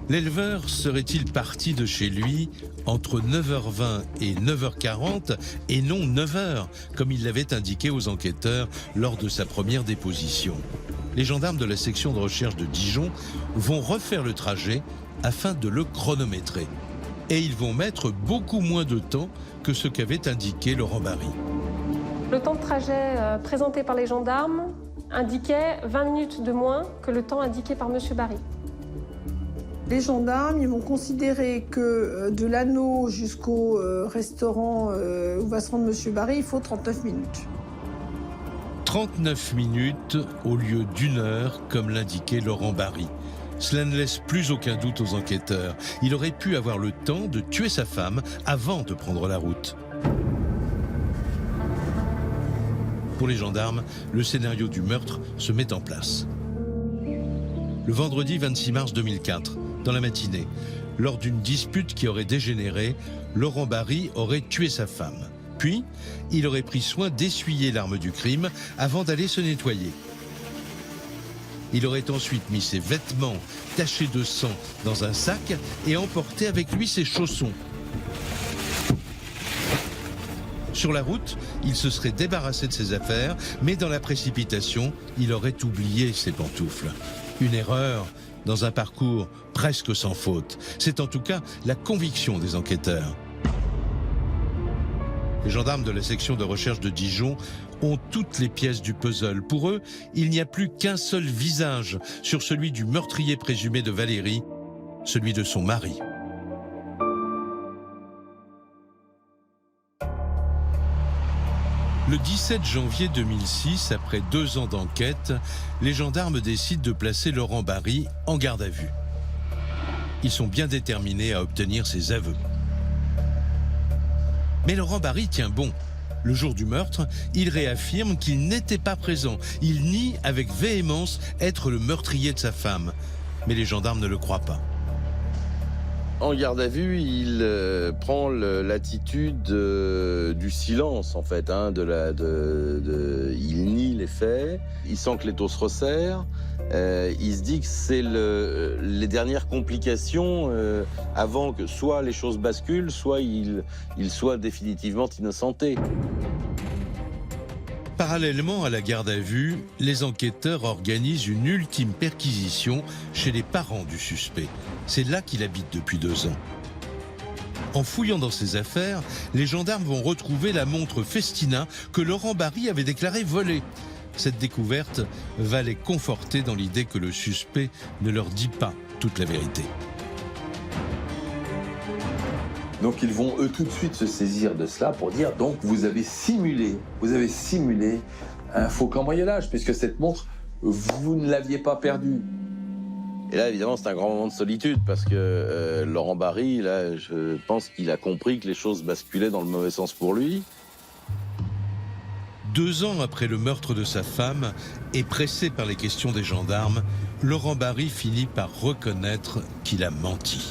L'éleveur serait-il parti de chez lui entre 9h20 et 9h40 et non 9h, comme il l'avait indiqué aux enquêteurs lors de sa première déposition? Les gendarmes de la section de recherche de Dijon vont refaire le trajet afin de le chronométrer. Et ils vont mettre beaucoup moins de temps que ce qu'avait indiqué Laurent Barry. Le temps de trajet présenté par les gendarmes indiquait 20 minutes de moins que le temps indiqué par M. Barry. Les gendarmes, ils vont considérer que de l'anneau jusqu'au restaurant où va se rendre M. Barry, il faut 39 minutes. 39 minutes au lieu d'1 heure, comme l'indiquait Laurent Barry. Cela ne laisse plus aucun doute aux enquêteurs. Il aurait pu avoir le temps de tuer sa femme avant de prendre la route. Pour les gendarmes, le scénario du meurtre se met en place. Le vendredi 26 mars 2004, dans la matinée, lors d'une dispute qui aurait dégénéré, Laurent Barry aurait tué sa femme. Puis, il aurait pris soin d'essuyer l'arme du crime avant d'aller se nettoyer. Il aurait ensuite mis ses vêtements tachés de sang dans un sac et emporté avec lui ses chaussons. Sur la route, il se serait débarrassé de ses affaires, mais dans la précipitation, il aurait oublié ses pantoufles. Une erreur dans un parcours presque sans faute. C'est en tout cas la conviction des enquêteurs. Les gendarmes de la section de recherche de Dijon ont toutes les pièces du puzzle. Pour eux, il n'y a plus qu'un seul visage sur celui du meurtrier présumé de Valérie, celui de son mari. Le 17 janvier 2006, après 2 ans d'enquête, les gendarmes décident de placer Laurent Barry en garde à vue. Ils sont bien déterminés à obtenir ses aveux. Mais Laurent Barry tient bon. Le jour du meurtre, il réaffirme qu'il n'était pas présent. Il nie avec véhémence être le meurtrier de sa femme. Mais les gendarmes ne le croient pas. En garde à vue, il prend l'attitude du silence, en fait. Il nie les faits, il sent que l'étau se resserre, il se dit que c'est les dernières complications avant que soit les choses basculent, soit il soit définitivement innocenté. Parallèlement à la garde à vue, les enquêteurs organisent une ultime perquisition chez les parents du suspect. C'est là qu'il habite depuis 2 ans. En fouillant dans ses affaires, les gendarmes vont retrouver la montre Festina que Laurent Barry avait déclarée volée. Cette découverte va les conforter dans l'idée que le suspect ne leur dit pas toute la vérité. Donc ils vont eux tout de suite se saisir de cela pour dire donc vous avez simulé un faux cambriolage puisque cette montre vous ne l'aviez pas perdue. Et là évidemment c'est un grand moment de solitude parce que Laurent Barry, là je pense qu'il a compris que les choses basculaient dans le mauvais sens pour lui. 2 ans après le meurtre de sa femme et pressé par les questions des gendarmes, Laurent Barry finit par reconnaître qu'il a menti.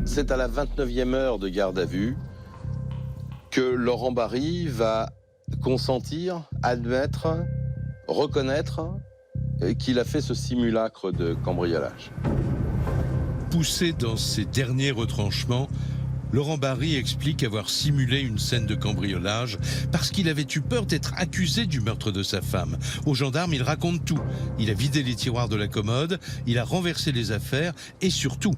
C'est à la 29e heure de garde à vue que Laurent Barry va consentir, admettre, reconnaître qu'il a fait ce simulacre de cambriolage. Poussé dans ses derniers retranchements, Laurent Barry explique avoir simulé une scène de cambriolage parce qu'il avait eu peur d'être accusé du meurtre de sa femme. Aux gendarmes, il raconte tout. Il a vidé les tiroirs de la commode, il a renversé les affaires et surtout,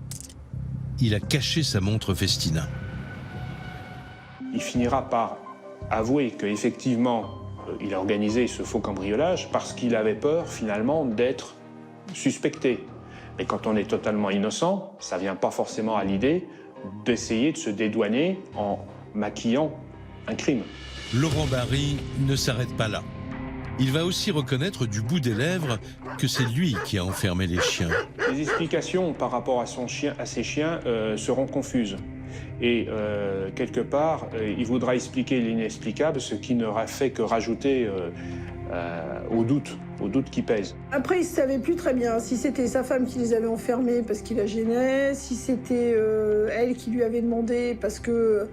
il a caché sa montre Festina. Il finira par avouer qu'effectivement, il a organisé ce faux cambriolage parce qu'il avait peur finalement d'être suspecté. Et quand on est totalement innocent, ça ne vient pas forcément à l'idée d'essayer de se dédouaner en maquillant un crime. Laurent Barry ne s'arrête pas là. Il va aussi reconnaître du bout des lèvres que c'est lui qui a enfermé les chiens. Les explications par rapport à ses chiens seront confuses. Et quelque part, il voudra expliquer l'inexplicable, ce qui n'aura fait que rajouter au doute qui pèse. Après, il ne savait plus très bien si c'était sa femme qui les avait enfermés parce qu'il la gênait, si c'était elle qui lui avait demandé parce que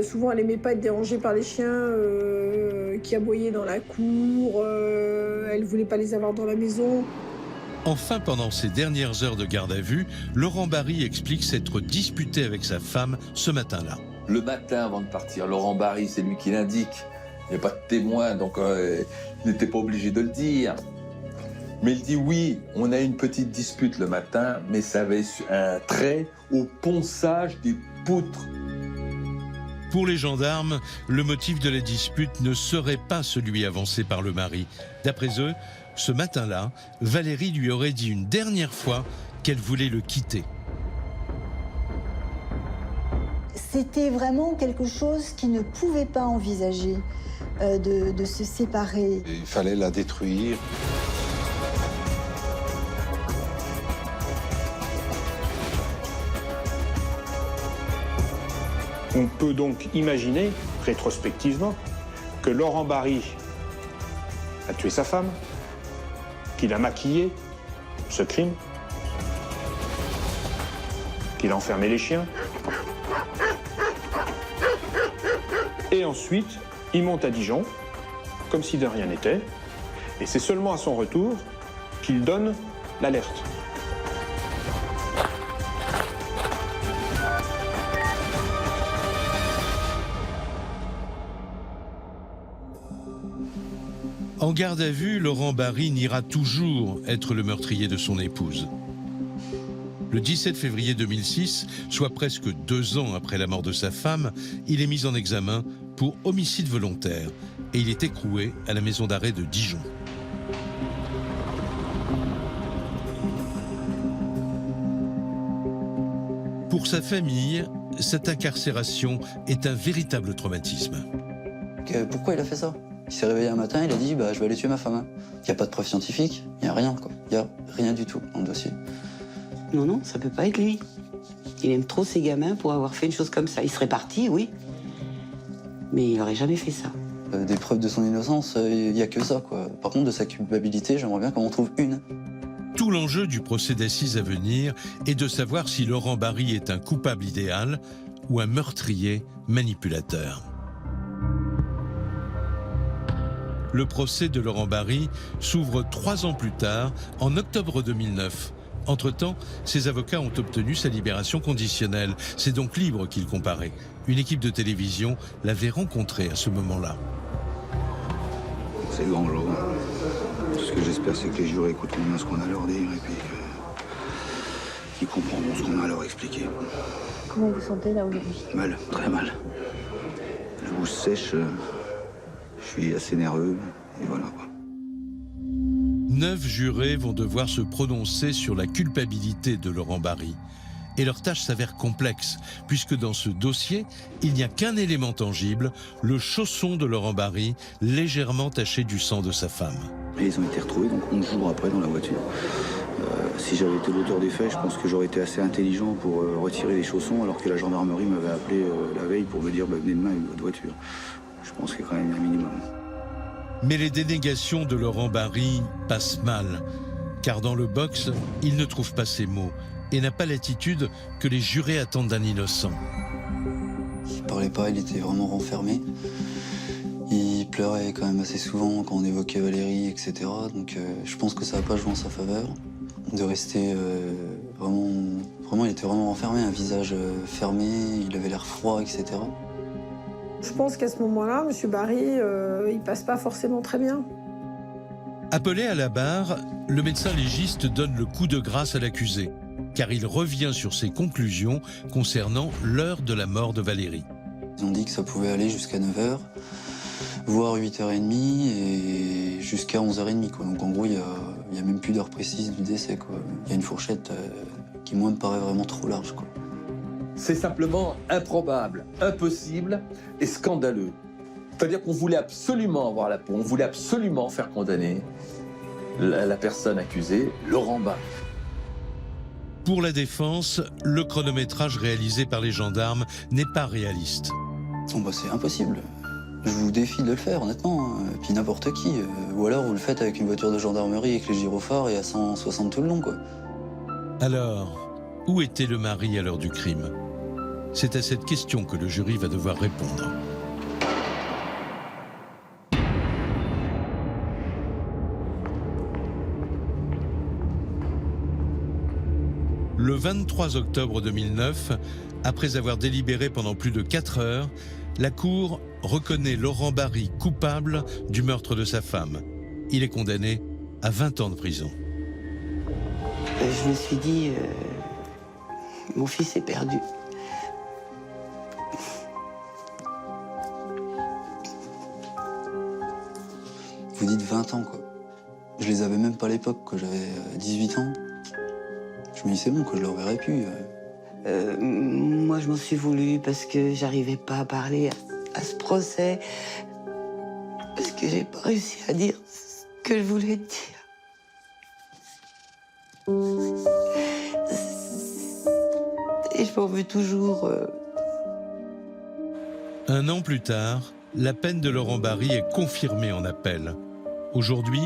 souvent elle n'aimait pas être dérangée par les chiens qui aboyaient dans la cour, elle ne voulait pas les avoir dans la maison. Enfin, pendant ses dernières heures de garde à vue, Laurent Barry explique s'être disputé avec sa femme ce matin-là. Le matin, avant de partir, Laurent Barry, c'est lui qui l'indique. Il n'y a pas de témoin, donc il n'était pas obligé de le dire. Mais il dit oui, on a une petite dispute le matin, mais ça avait un trait au ponçage des poutres. Pour les gendarmes, le motif de la dispute ne serait pas celui avancé par le mari. D'après eux, ce matin-là, Valérie lui aurait dit une dernière fois qu'elle voulait le quitter. C'était vraiment quelque chose qu'il ne pouvait pas envisager, de se séparer. Il fallait la détruire. On peut donc imaginer, rétrospectivement, que Laurent Barry a tué sa femme, qu'il a maquillé ce crime, qu'il a enfermé les chiens. Et ensuite, il monte à Dijon, comme si de rien n'était, et c'est seulement à son retour qu'il donne l'alerte. En garde à vue, Laurent Barry niera toujours être le meurtrier de son épouse. Le 17 février 2006, soit presque 2 ans après la mort de sa femme, il est mis en examen pour homicide volontaire et il est écroué à la maison d'arrêt de Dijon. Pour sa famille, cette incarcération est un véritable traumatisme. Pourquoi il a fait ça? Il s'est réveillé un matin, il a dit je vais aller tuer ma femme. Il n'y a pas de preuve scientifique, il n'y a rien, quoi. Il n'y a rien du tout dans le dossier. Non, ça peut pas être lui. Il aime trop ses gamins pour avoir fait une chose comme ça. Il serait parti, oui, mais il n'aurait jamais fait ça. Des preuves de son innocence, il n'y a que ça, quoi. Par contre, de sa culpabilité, j'aimerais bien qu'on en trouve une. Tout l'enjeu du procès d'assises à venir est de savoir si Laurent Barry est un coupable idéal ou un meurtrier manipulateur. Le procès de Laurent Barry s'ouvre 3 ans plus tard, en octobre 2009. Entre-temps, ses avocats ont obtenu sa libération conditionnelle. C'est donc libre qu'il comparait. Une équipe de télévision l'avait rencontré à ce moment-là. C'est le grand jour. Tout ce que j'espère, c'est que les jurés écouteront bien ce qu'on a à leur dire et puis qu'ils comprendront ce qu'on a à leur expliquer. Comment vous sentez là aujourd'hui? Mal, très mal. La bouche sèche, je suis assez nerveux et voilà quoi. 9 jurés vont devoir se prononcer sur la culpabilité de Laurent Barry. Et leur tâche s'avère complexe, puisque dans ce dossier, il n'y a qu'un élément tangible, le chausson de Laurent Barry, légèrement taché du sang de sa femme. Et ils ont été retrouvés donc 11 jours après dans la voiture. Si j'avais été l'auteur des faits, je pense que j'aurais été assez intelligent pour retirer les chaussons, alors que la gendarmerie m'avait appelé la veille pour me dire venez demain avec votre voiture. Je pense qu'il y a quand même un minimum. Mais les dénégations de Laurent Barry passent mal, car dans le box, il ne trouve pas ses mots et n'a pas l'attitude que les jurés attendent d'un innocent. Il parlait pas, il était vraiment renfermé. Il pleurait quand même assez souvent quand on évoquait Valérie, etc. Donc je pense que ça n'a pas joué en sa faveur. De rester vraiment, il était vraiment renfermé, un visage fermé, il avait l'air froid, etc. Je pense qu'à ce moment-là, M. Barry, il passe pas forcément très bien. Appelé à la barre, le médecin légiste donne le coup de grâce à l'accusé, car il revient sur ses conclusions concernant l'heure de la mort de Valérie. Ils ont dit que ça pouvait aller jusqu'à 9h, voire 8h30 et jusqu'à 11h30. Quoi. Donc en gros, il n'y a même plus d'heure précise du décès. Il y a une fourchette qui, moi, me paraît vraiment trop large. Quoi. C'est simplement improbable, impossible et scandaleux. C'est-à-dire qu'on voulait absolument avoir la peau, on voulait absolument faire condamner la personne accusée, Laurent Barry. Pour la défense, le chronométrage réalisé par les gendarmes n'est pas réaliste. Bon, bah, c'est impossible. Je vous défie de le faire, honnêtement. Et puis n'importe qui. Ou alors vous le faites avec une voiture de gendarmerie avec les gyrophares et à 160 tout le long, quoi. Alors, où était le mari à l'heure du crime? C'est à cette question que le jury va devoir répondre. Le 23 octobre 2009, après avoir délibéré pendant plus de 4 heures, la Cour reconnaît Laurent Barry coupable du meurtre de sa femme. Il est condamné à 20 ans de prison. Je me suis dit, mon fils est perdu. Vous dites 20 ans, quoi. Je les avais même pas à l'époque, quand j'avais 18 ans. Je me dis, c'est bon, que je le reverrai plus. Moi, je m'en suis voulu parce que j'arrivais pas à parler à ce procès. Parce que j'ai pas réussi à dire ce que je voulais dire. Et je m'en veux toujours. Un an plus tard, la peine de Laurent Barry est confirmée en appel. Aujourd'hui,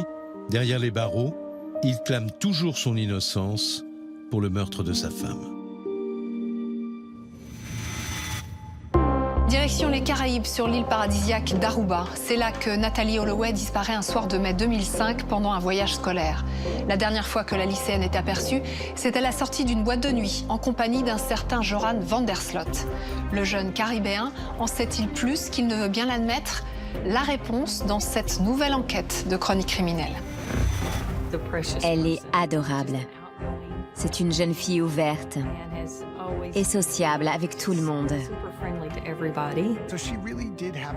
derrière les barreaux, il clame toujours son innocence pour le meurtre de sa femme. Direction les Caraïbes, sur l'île paradisiaque d'Aruba. C'est là que Nathalie Holloway disparaît un soir de mai 2005 pendant un voyage scolaire. La dernière fois que la lycéenne est aperçue, c'est à la sortie d'une boîte de nuit, en compagnie d'un certain Joran van der Sloot. Le jeune Caribéen en sait-il plus qu'il ne veut bien l'admettre? La réponse dans cette nouvelle enquête de Chronique criminelle. Elle est adorable. C'est une jeune fille ouverte et sociable avec tout le monde.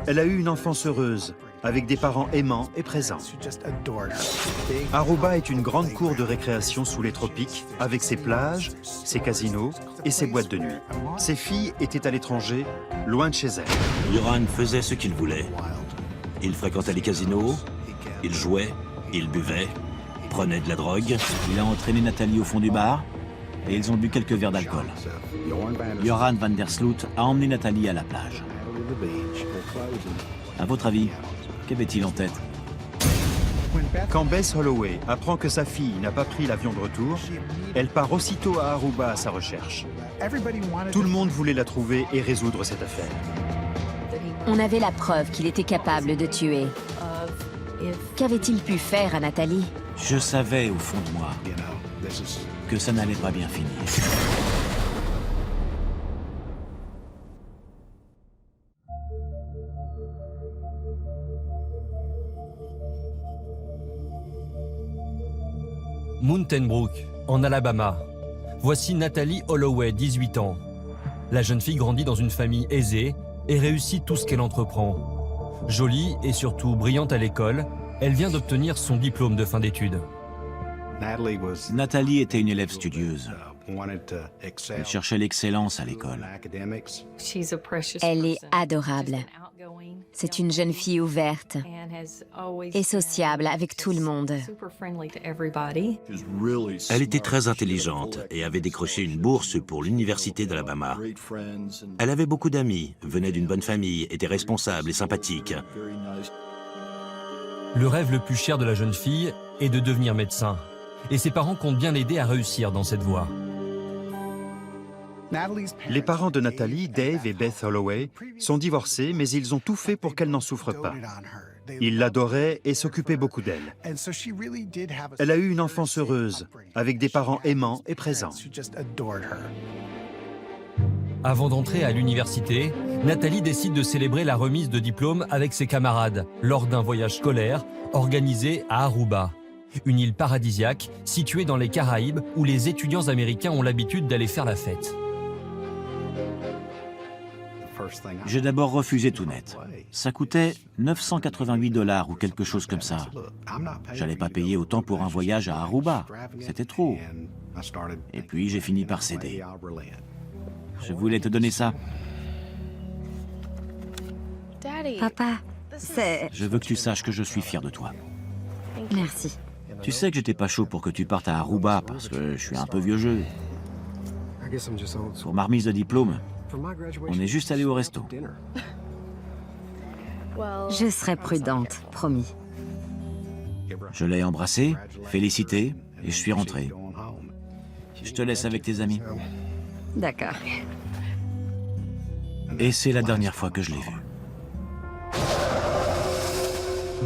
Elle a eu une enfance heureuse, avec des parents aimants et présents. Aruba est une grande cour de récréation sous les tropiques, avec ses plages, ses casinos et ses boîtes de nuit. Ses filles étaient à l'étranger, loin de chez elles. Joran faisait ce qu'il voulait. Il fréquentait les casinos, il jouait, il buvait, prenait de la drogue. Il a entraîné Nathalie au fond du bar et ils ont bu quelques verres d'alcool. Joran van der Sloot a emmené Nathalie à la plage. À votre avis, qu'avait-il en tête? Quand Beth Holloway apprend que sa fille n'a pas pris l'avion de retour, elle part aussitôt à Aruba à sa recherche. Tout le monde voulait la trouver et résoudre cette affaire. On avait la preuve qu'il était capable de tuer. Qu'avait-il pu faire à Nathalie? Je savais au fond de moi que ça n'allait pas bien finir. Mountain Brook, en Alabama. Voici Nathalie Holloway, 18 ans. La jeune fille grandit dans une famille aisée et réussit tout ce qu'elle entreprend. Jolie et surtout brillante à l'école, elle vient d'obtenir son diplôme de fin d'études. Nathalie était une élève studieuse. Elle cherchait l'excellence à l'école. Elle est adorable. C'est une jeune fille ouverte et sociable avec tout le monde. Elle était très intelligente et avait décroché une bourse pour l'université d'Alabama. Elle avait beaucoup d'amis, venait d'une bonne famille, était responsable et sympathique. Le rêve le plus cher de la jeune fille est de devenir médecin. Et ses parents comptent bien l'aider à réussir dans cette voie. Les parents de Nathalie, Dave et Beth Holloway, sont divorcés, mais ils ont tout fait pour qu'elle n'en souffre pas. Il l'adorait et s'occupait beaucoup d'elle. Elle a eu une enfance heureuse, avec des parents aimants et présents. Avant d'entrer à l'université, Nathalie décide de célébrer la remise de diplôme avec ses camarades lors d'un voyage scolaire organisé à Aruba, une île paradisiaque située dans les Caraïbes où les étudiants américains ont l'habitude d'aller faire la fête. J'ai d'abord refusé tout net. Ça coûtait 988 $ ou quelque chose comme ça. J'allais pas payer autant pour un voyage à Aruba. C'était trop. Et puis j'ai fini par céder. Je voulais te donner ça. Papa, c'est... Je veux que tu saches que je suis fier de toi. Merci. Tu sais que j'étais pas chaud pour que tu partes à Aruba parce que je suis un peu vieux jeu. Pour ma remise de diplôme, on est juste allé au resto. Je serai prudente, promis. Je l'ai embrassé, félicité et je suis rentré. Je te laisse avec tes amis. D'accord. Et c'est la dernière fois que je l'ai vue.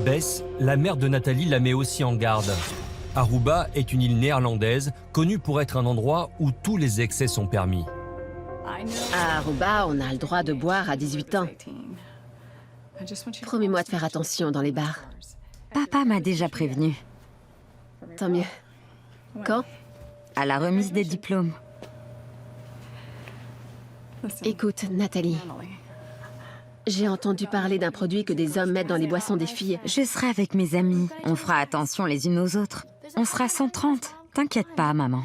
Bess, la mère de Nathalie, la met aussi en garde. Aruba est une île néerlandaise connue pour être un endroit où tous les excès sont permis. À Aruba, on a le droit de boire à 18 ans. Promets-moi de faire attention dans les bars. Papa m'a déjà prévenu. Tant mieux. Quand? À la remise des diplômes. Écoute, Nathalie. J'ai entendu parler d'un produit que des hommes mettent dans les boissons des filles. Je serai avec mes amis. On fera attention les unes aux autres. On sera 130. T'inquiète pas, maman.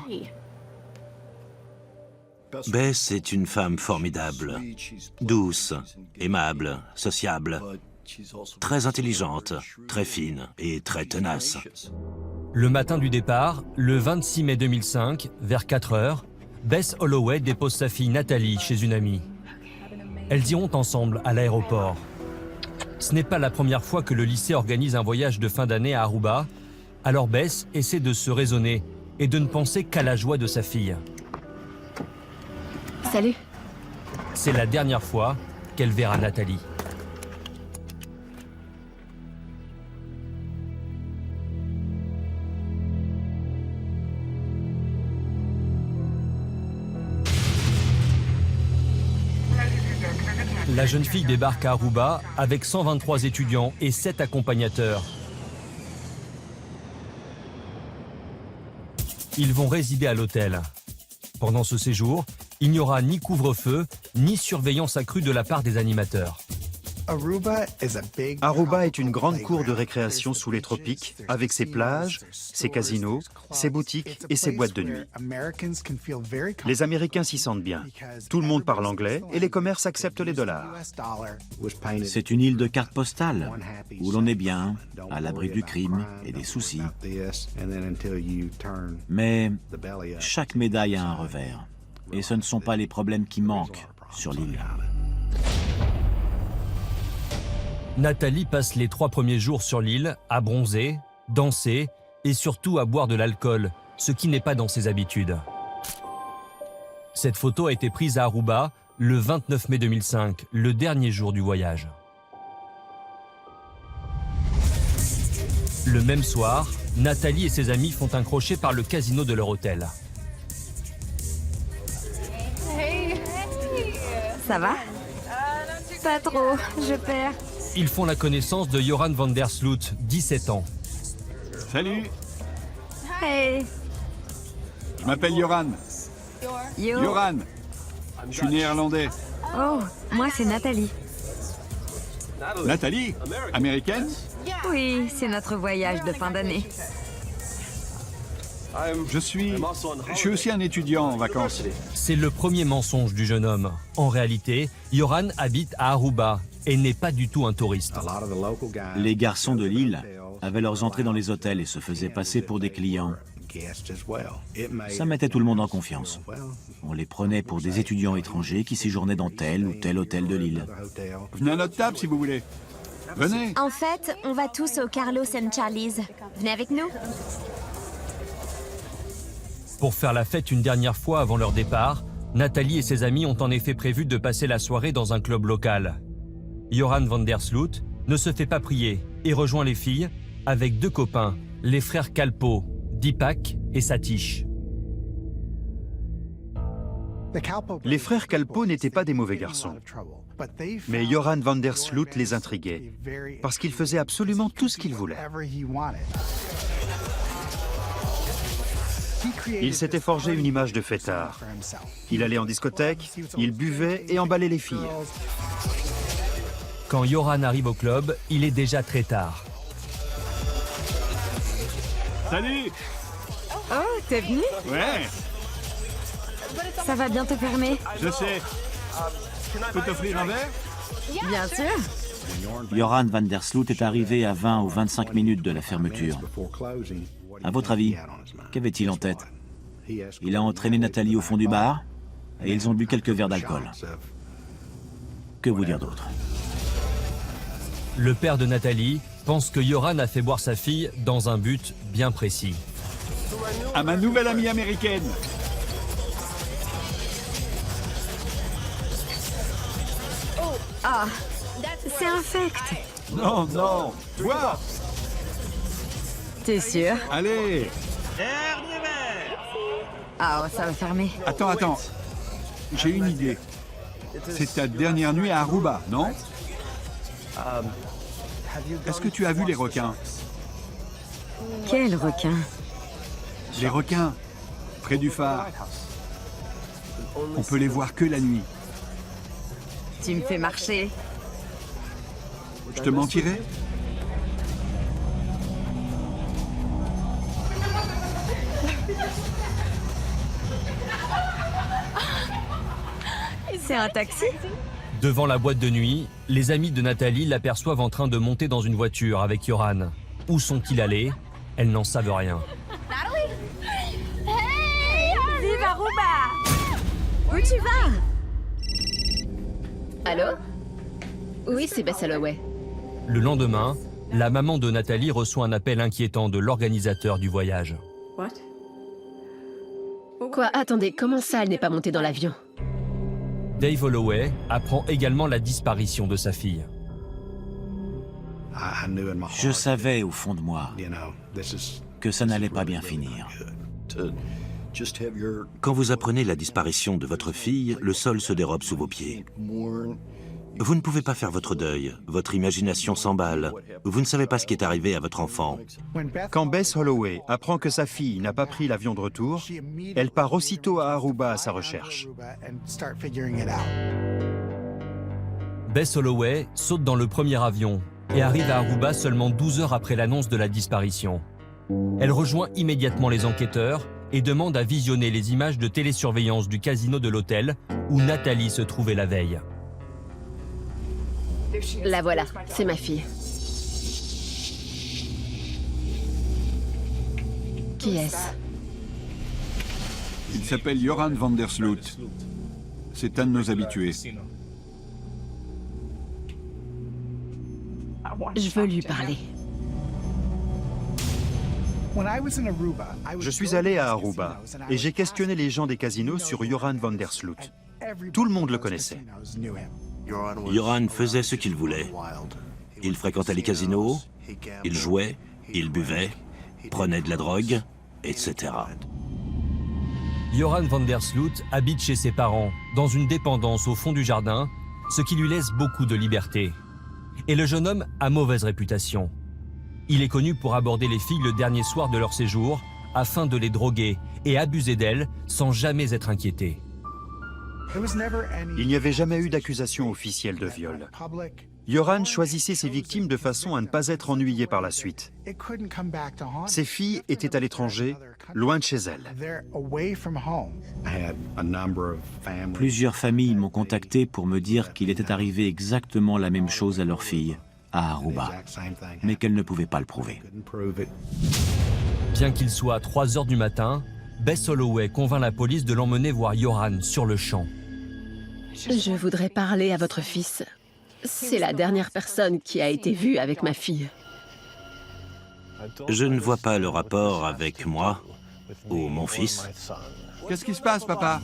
Bess est une femme formidable, douce, aimable, sociable, très intelligente, très fine et très tenace. Le matin du départ, le 26 mai 2005, vers 4 heures, Bess Holloway dépose sa fille Nathalie chez une amie. Elles iront ensemble à l'aéroport. Ce n'est pas la première fois que le lycée organise un voyage de fin d'année à Aruba, alors Bess essaie de se raisonner et de ne penser qu'à la joie de sa fille. Salut. C'est la dernière fois qu'elle verra Nathalie. La jeune fille débarque à Aruba avec 123 étudiants et 7 accompagnateurs. Ils vont résider à l'hôtel. Pendant ce séjour, il n'y aura ni couvre-feu, ni surveillance accrue de la part des animateurs. Aruba est une grande cour de récréation sous les tropiques, avec ses plages, ses casinos, ses boutiques et ses boîtes de nuit. Les Américains s'y sentent bien. Tout le monde parle anglais et les commerces acceptent les dollars. C'est une île de cartes postales, où l'on est bien, à l'abri du crime et des soucis. Mais chaque médaille a un revers. Et ce ne sont pas les problèmes qui manquent sur l'île. Nathalie passe les 3 premiers jours sur l'île à bronzer, danser et surtout à boire de l'alcool, ce qui n'est pas dans ses habitudes. Cette photo a été prise à Aruba le 29 mai 2005, le dernier jour du voyage. Le même soir, Nathalie et ses amis font un crochet par le casino de leur hôtel. Ça va? Pas trop, je perds. Ils font la connaissance de Joran van der Sloot, 17 ans. Salut, Hey. je m'appelle Joran. Yo. Joran, je suis néerlandais. Oh, moi c'est Nathalie. Nathalie, américaine? Oui, c'est notre voyage de fin d'année. Je suis aussi un étudiant en vacances. C'est le premier mensonge du jeune homme. En réalité, Joran habite à Aruba et n'est pas du tout un touriste. Les garçons de l'île avaient leurs entrées dans les hôtels et se faisaient passer pour des clients. Ça mettait tout le monde en confiance. On les prenait pour des étudiants étrangers qui séjournaient dans tel ou tel hôtel de l'île. Venez à notre table si vous voulez. Venez. En fait, on va tous au Carlos and Charlie's. Venez avec nous. Pour faire la fête une dernière fois avant leur départ, Nathalie et ses amis ont en effet prévu de passer la soirée dans un club local. Joran van der Sloot ne se fait pas prier et rejoint les filles avec 2 copains, les frères Kalpoe, Deepak et Satish. Les frères Kalpoe n'étaient pas des mauvais garçons. Mais Joran van der Sloot les intriguait, parce qu'il faisait absolument tout ce qu'il voulait. Il s'était forgé une image de fêtard. Il allait en discothèque, il buvait et emballait les filles. Quand Joran arrive au club, il est déjà très tard. Salut! Oh, t'es venu? Ouais, Ça va bientôt fermer. je sais. Je peux t'offrir un verre? Bien sûr. Joran van der Sloot est arrivé à 20 ou 25 minutes de la fermeture. À votre avis, qu'avait-il en tête? Il a entraîné Nathalie au fond du bar et ils ont bu quelques verres d'alcool. Que vous dire d'autre? Le père de Nathalie pense que Joran a fait boire sa fille dans un but bien précis. À ma nouvelle amie américaine. Ah, c'est infect. Non, non, bois. T'es sûr? Allez. Ah, ça va fermer. Attends. J'ai une idée. C'est ta dernière nuit à Aruba, non? Est-ce que tu as vu les requins? Quel requin? Les requins, près du phare. On peut les voir que la nuit. Tu me fais marcher. Je te mentirais? C'est un taxi? Devant la boîte de nuit, les amis de Nathalie l'aperçoivent en train de monter dans une voiture avec Joran. Où sont-ils allés? Elles n'en savent rien. Vive Aruba! Où tu vas? Allô? Oui, c'est Bess Holloway. Le lendemain, la maman de Nathalie reçoit un appel inquiétant de l'organisateur du voyage. Quoi? Attendez, comment ça, elle n'est pas montée dans l'avion? Dave Holloway apprend également la disparition de sa fille. Je savais au fond de moi que ça n'allait pas bien finir. Quand vous apprenez la disparition de votre fille, le sol se dérobe sous vos pieds. Vous ne pouvez pas faire votre deuil, votre imagination s'emballe. Vous ne savez pas ce qui est arrivé à votre enfant. Quand Bess Holloway apprend que sa fille n'a pas pris l'avion de retour, elle part aussitôt à Aruba à sa recherche. Bess Holloway saute dans le premier avion et arrive à Aruba seulement 12 heures après l'annonce de la disparition. Elle rejoint immédiatement les enquêteurs et demande à visionner les images de télésurveillance du casino de l'hôtel où Nathalie se trouvait la veille. La voilà, c'est ma fille. Qui est-ce? Il s'appelle Joran van der Sloot. C'est un de nos habitués. Je veux lui parler. Je suis allé à Aruba et j'ai questionné les gens des casinos sur Joran van der Sloot. Tout le monde le connaissait. Joran faisait ce qu'il voulait. Il fréquentait les casinos, il jouait, il buvait, prenait de la drogue, etc. Joran van der Sloot habite chez ses parents, dans une dépendance au fond du jardin, ce qui lui laisse beaucoup de liberté. Et le jeune homme a mauvaise réputation. Il est connu pour aborder les filles le dernier soir de leur séjour, afin de les droguer et abuser d'elles sans jamais être inquiété. Il n'y avait jamais eu d'accusation officielle de viol. Joran choisissait ses victimes de façon à ne pas être ennuyé par la suite. Ses filles étaient à l'étranger, loin de chez elles. Plusieurs familles m'ont contacté pour me dire qu'il était arrivé exactement la même chose à leur fille, à Aruba, mais qu'elles ne pouvaient pas le prouver. Bien qu'il soit à 3 heures du matin, Bess Holloway convainc la police de l'emmener voir Joran sur le champ. Je voudrais parler à votre fils. C'est la dernière personne qui a été vue avec ma fille. Je ne vois pas le rapport avec moi ou mon fils. Qu'est-ce qui se passe, papa?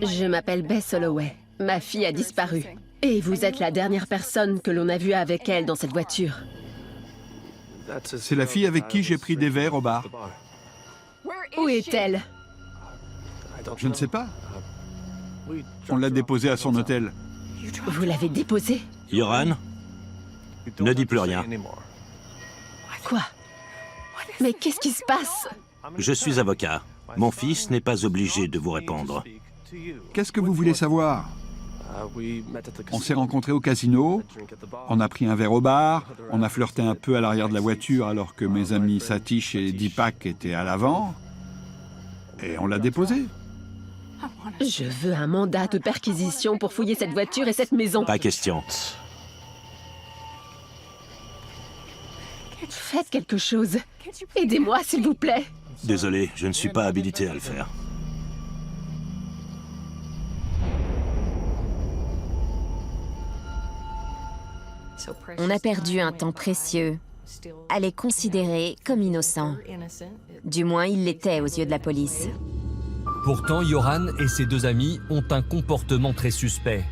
Je m'appelle Bess Holloway. Ma fille a disparu. Et vous êtes la dernière personne que l'on a vue avec elle dans cette voiture. C'est la fille avec qui j'ai pris des verres au bar. Où est-elle? Je ne sais pas. On l'a déposée à son hôtel. Vous l'avez déposée? Yoran, ne dis plus rien. Quoi? Mais qu'est-ce qui se passe? Je suis avocat. Mon fils n'est pas obligé de vous répondre. Qu'est-ce que vous voulez savoir? On s'est rencontrés au casino, on a pris un verre au bar, on a flirté un peu à l'arrière de la voiture alors que mes amis Satish et Deepak étaient à l'avant, et on l'a déposée. Je veux un mandat de perquisition pour fouiller cette voiture et cette maison. Pas question. Faites quelque chose. Aidez-moi, s'il vous plaît. Désolé, je ne suis pas habilité à le faire. On a perdu un temps précieux à les considérer comme innocents. Du moins, ils l'étaient aux yeux de la police. Pourtant, Yoran et ses deux amis ont un comportement très suspect.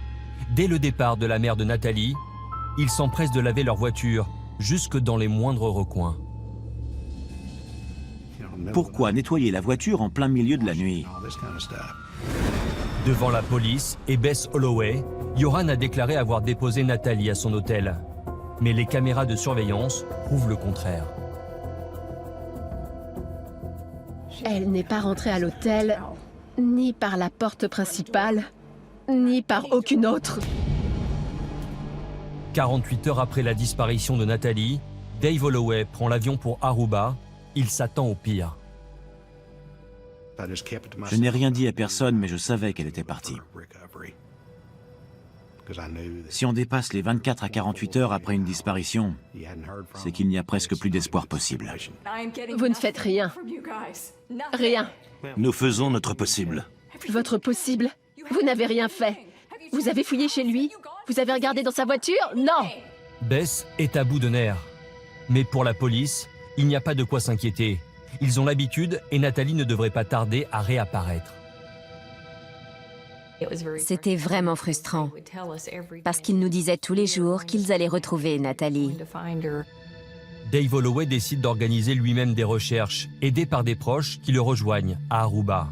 Dès le départ de la mère de Nathalie, ils s'empressent de laver leur voiture, jusque dans les moindres recoins. Pourquoi nettoyer la voiture en plein milieu de la nuit? Devant la police et Bess Holloway, Yoran a déclaré avoir déposé Nathalie à son hôtel. Mais les caméras de surveillance prouvent le contraire. Elle n'est pas rentrée à l'hôtel, ni par la porte principale, ni par aucune autre. 48 heures après la disparition de Nathalie, Dave Holloway prend l'avion pour Aruba. Il s'attend au pire. Je n'ai rien dit à personne, mais je savais qu'elle était partie. Si on dépasse les 24 à 48 heures après une disparition, c'est qu'il n'y a presque plus d'espoir possible. Vous ne faites rien. Rien. Nous faisons notre possible. Votre possible? Vous n'avez rien fait. Vous avez fouillé chez lui? Vous avez regardé dans sa voiture? Non! Bess est à bout de nerfs. Mais pour la police, il n'y a pas de quoi s'inquiéter. Ils ont l'habitude et Nathalie ne devrait pas tarder à réapparaître. C'était vraiment frustrant, parce qu'ils nous disaient tous les jours qu'ils allaient retrouver Nathalie. Dave Holloway décide d'organiser lui-même des recherches, aidé par des proches qui le rejoignent à Aruba.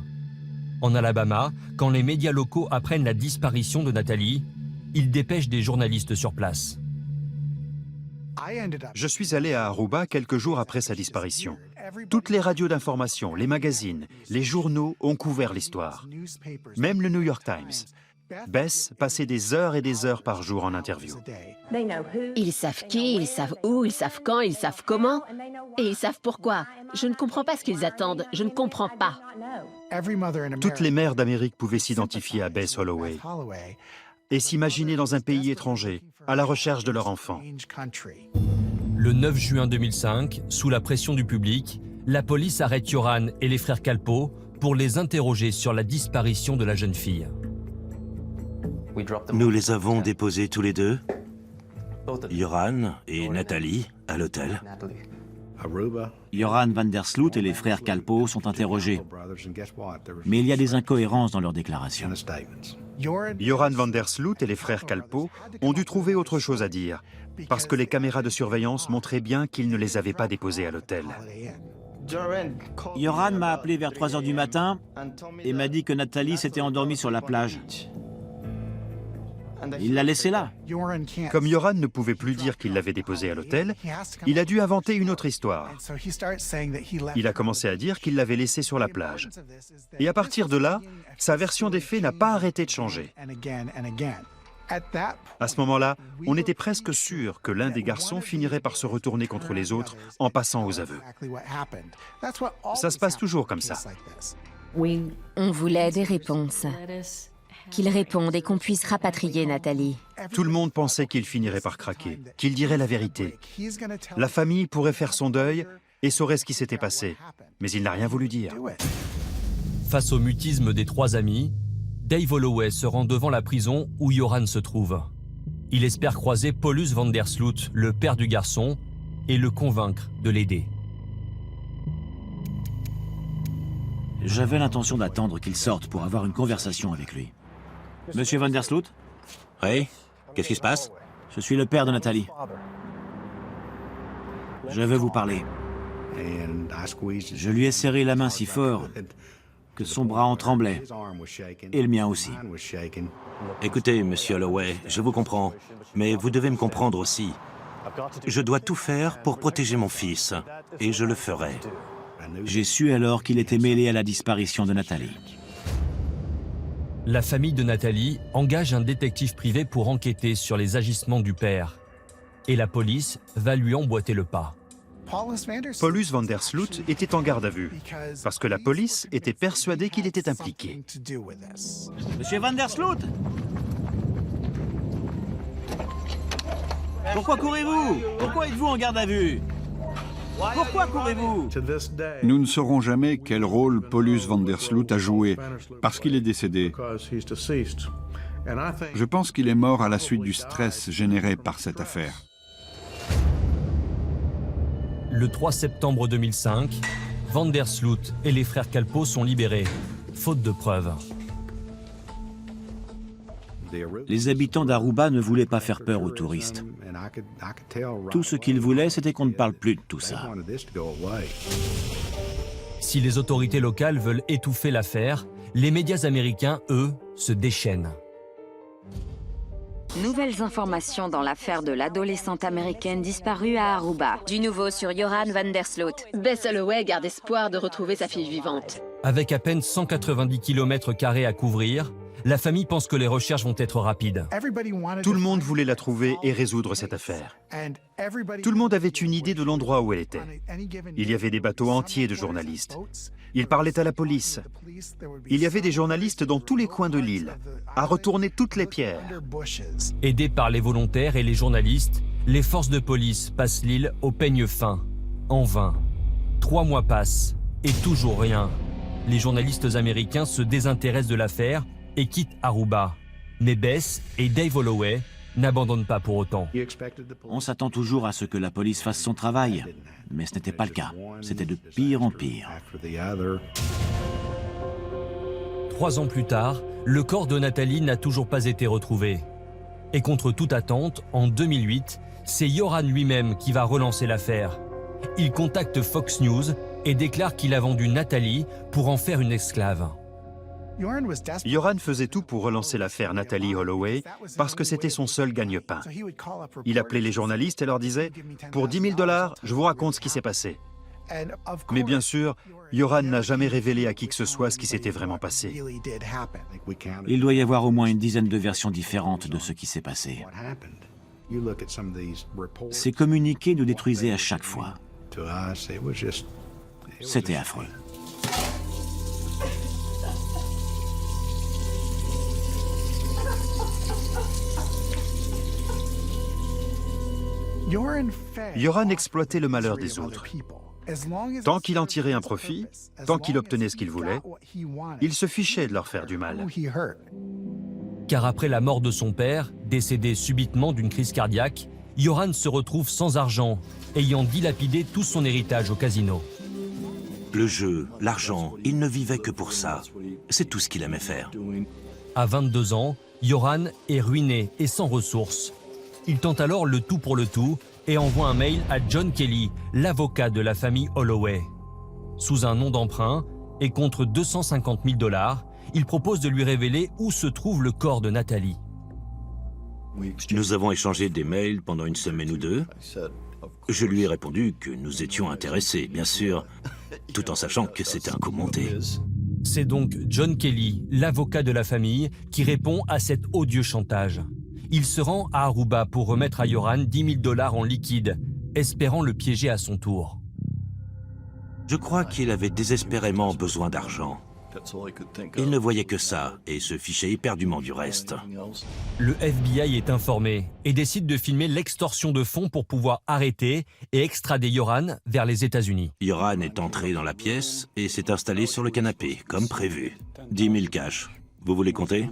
En Alabama, quand les médias locaux apprennent la disparition de Nathalie, il dépêche des journalistes sur place. Je suis allé à Aruba quelques jours après sa disparition. Toutes les radios d'information, les magazines, les journaux ont couvert l'histoire. Même le New York Times. Bess passait des heures et des heures par jour en interview. Ils savent qui, ils savent où, ils savent quand, ils savent comment. Et ils savent pourquoi. Je ne comprends pas ce qu'ils attendent. Je ne comprends pas. Toutes les mères d'Amérique pouvaient s'identifier à Bess Holloway et s'imaginer dans un pays étranger, à la recherche de leur enfant. Le 9 juin 2005, sous la pression du public, la police arrête Yoran et les frères Kalpoe pour les interroger sur la disparition de la jeune fille. Nous les avons déposés tous les deux, Yoran et Nathalie, à l'hôtel. Yoran van der Sloot et les frères Kalpoe sont interrogés. Mais il y a des incohérences dans leurs déclarations. Yoran van der Sloot et les frères Kalpoe ont dû trouver autre chose à dire, parce que les caméras de surveillance montraient bien qu'ils ne les avaient pas déposés à l'hôtel. Yoran m'a appelé vers 3 heures du matin et m'a dit que Nathalie s'était endormie sur la plage. Il l'a laissée là. Comme Yoran ne pouvait plus dire qu'il l'avait déposée à l'hôtel, il a dû inventer une autre histoire. Il a commencé à dire qu'il l'avait laissée sur la plage. Et à partir de là, sa version des faits n'a pas arrêté de changer. À ce moment-là, on était presque sûr que l'un des garçons finirait par se retourner contre les autres en passant aux aveux. Ça se passe toujours comme ça. On voulait des réponses. Qu'ils répondent et qu'on puisse rapatrier Nathalie. Tout le monde pensait qu'il finirait par craquer, qu'il dirait la vérité. La famille pourrait faire son deuil et saurait ce qui s'était passé. Mais il n'a rien voulu dire. Face au mutisme des trois amis, Dave Holloway se rend devant la prison où Yoran se trouve. Il espère croiser Paulus van der Sloot, le père du garçon, et le convaincre de l'aider. J'avais l'intention d'attendre qu'il sorte pour avoir une conversation avec lui. Monsieur Van der Sloot? Oui? Qu'est-ce qui se passe? Je suis le père de Nathalie. Je veux vous parler. Je lui ai serré la main si fort que son bras en tremblait, et le mien aussi. Écoutez, monsieur Holloway, je vous comprends, mais vous devez me comprendre aussi. Je dois tout faire pour protéger mon fils, et je le ferai. J'ai su alors qu'il était mêlé à la disparition de Nathalie. La famille de Nathalie engage un détective privé pour enquêter sur les agissements du père. Et la police va lui emboîter le pas. Paulus van der Sloot était en garde à vue, parce que la police était persuadée qu'il était impliqué. Monsieur Van der Sloot? Pourquoi courez-vous? Pourquoi êtes-vous en garde à vue? Pourquoi courez-vous? Nous ne saurons jamais quel rôle Paulus van der Sloot a joué, parce qu'il est décédé. Je pense qu'il est mort à la suite du stress généré par cette affaire. Le 3 septembre 2005, Van der Sloot et les frères Kalpoe sont libérés, faute de preuves. Les habitants d'Aruba ne voulaient pas faire peur aux touristes. Tout ce qu'ils voulaient, c'était qu'on ne parle plus de tout ça. Si les autorités locales veulent étouffer l'affaire, les médias américains, eux, se déchaînent. Nouvelles informations dans l'affaire de l'adolescente américaine disparue à Aruba. Du nouveau sur Joran Van der Sloot. Bess Holloway garde espoir de retrouver sa fille vivante. Avec à peine 190 km² à couvrir, la famille pense que les recherches vont être rapides. Tout le monde voulait la trouver et résoudre cette affaire. Tout le monde avait une idée de l'endroit où elle était. Il y avait des bateaux entiers de journalistes. Ils parlaient à la police. Il y avait des journalistes dans tous les coins de l'île, à retourner toutes les pierres. Aidés par les volontaires et les journalistes, les forces de police passent l'île au peigne fin. En vain. 3 mois passent et toujours rien. Les journalistes américains se désintéressent de l'affaire et quittent Aruba. Mais Bess et Dave Holloway n'abandonnent pas pour autant. On s'attend toujours à ce que la police fasse son travail, mais ce n'était pas le cas. C'était de pire en pire. 3 ans plus tard, le corps de Nathalie n'a toujours pas été retrouvé. Et contre toute attente, en 2008, c'est Joran lui-même qui va relancer l'affaire. Il contacte Fox News et déclare qu'il a vendu Nathalie pour en faire une esclave. Joran faisait tout pour relancer l'affaire Nathalie Holloway parce que c'était son seul gagne-pain. Il appelait les journalistes et leur disait « Pour 10 000 $, je vous raconte ce qui s'est passé ». Mais bien sûr, Joran n'a jamais révélé à qui que ce soit ce qui s'était vraiment passé. Il doit y avoir au moins une dizaine de versions différentes de ce qui s'est passé. Ces communiqués nous détruisaient à chaque fois. C'était affreux. Joran exploitait le malheur des autres. Tant qu'il en tirait un profit, tant qu'il obtenait ce qu'il voulait, il se fichait de leur faire du mal. Car après la mort de son père, décédé subitement d'une crise cardiaque, Joran se retrouve sans argent, ayant dilapidé tout son héritage au casino. Le jeu, l'argent, il ne vivait que pour ça. C'est tout ce qu'il aimait faire. À 22 ans, Joran est ruiné et sans ressources. Il tente alors le tout pour le tout et envoie un mail à John Kelly, l'avocat de la famille Holloway. Sous un nom d'emprunt et contre 250 000 $, il propose de lui révéler où se trouve le corps de Nathalie. Nous avons échangé des mails pendant une semaine ou deux. Je lui ai répondu que nous étions intéressés, bien sûr, tout en sachant que c'était un coup monté. C'est donc John Kelly, l'avocat de la famille, qui répond à cet odieux chantage. Il se rend à Aruba pour remettre à Joran 10 000 $ en liquide, espérant le piéger à son tour. Je crois qu'il avait désespérément besoin d'argent. Il ne voyait que ça et se fichait éperdument du reste. Le FBI est informé et décide de filmer l'extorsion de fonds pour pouvoir arrêter et extrader Joran vers les États-Unis. Joran est entré dans la pièce et s'est installé sur le canapé, comme prévu. 10 000 cash. Vous voulez compter ?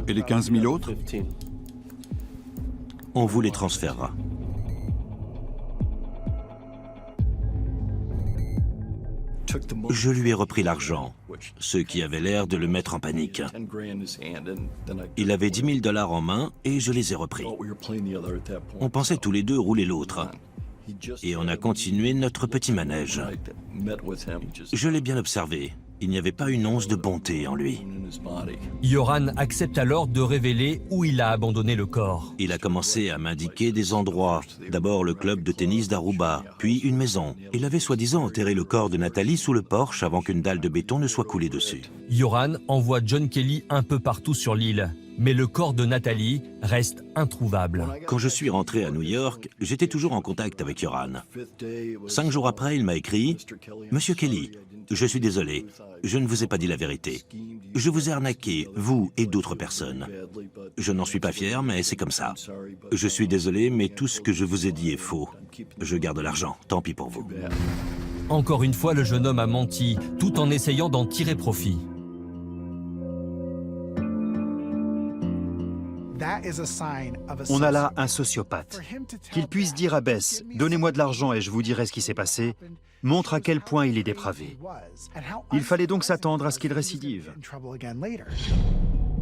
Et les 15 000 autres ? On vous les transférera. Je lui ai repris l'argent, ce qui avait l'air de le mettre en panique. Il avait $10 000 en main et je les ai repris. On pensait tous les deux rouler l'autre. Et on a continué notre petit manège. Je l'ai bien observé. Il n'y avait pas une once de bonté en lui. Yoran accepte alors de révéler où il a abandonné le corps. Il a commencé à m'indiquer des endroits. D'abord le club de tennis d'Aruba, puis une maison. Il avait soi-disant enterré le corps de Nathalie sous le porche avant qu'une dalle de béton ne soit coulée dessus. Yoran envoie John Kelly un peu partout sur l'île, mais le corps de Nathalie reste introuvable. Quand je suis rentré à New York, j'étais toujours en contact avec Yoran. 5 jours après, il m'a écrit « Monsieur Kelly, je suis désolé, je ne vous ai pas dit la vérité. Je vous ai arnaqué, vous et d'autres personnes. Je n'en suis pas fier, mais c'est comme ça. Je suis désolé, mais tout ce que je vous ai dit est faux. Je garde l'argent, tant pis pour vous. » Encore une fois, le jeune homme a menti, tout en essayant d'en tirer profit. On a là un sociopathe. Qu'il puisse dire à Bess « Donnez-moi de l'argent et je vous dirai ce qui s'est passé », montre à quel point il est dépravé. Il fallait donc s'attendre à ce qu'il récidive.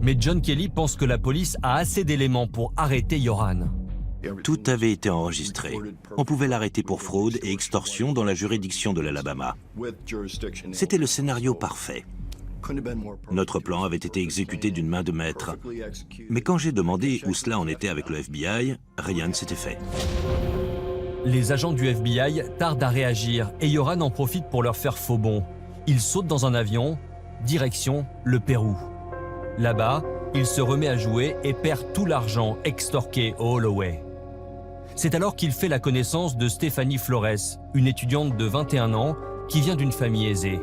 Mais John Kelly pense que la police a assez d'éléments pour arrêter Yoran. Tout avait été enregistré. On pouvait l'arrêter pour fraude et extorsion dans la juridiction de l'Alabama. C'était le scénario parfait. Notre plan avait été exécuté d'une main de maître. Mais quand j'ai demandé où cela en était avec le FBI, rien ne s'était fait. Les agents du FBI tardent à réagir et Yoran en profite pour leur faire faux bond. Il saute dans un avion, direction le Pérou. Là-bas, il se remet à jouer et perd tout l'argent extorqué au Holloway. C'est alors qu'il fait la connaissance de Stephanie Flores, une étudiante de 21 ans qui vient d'une famille aisée.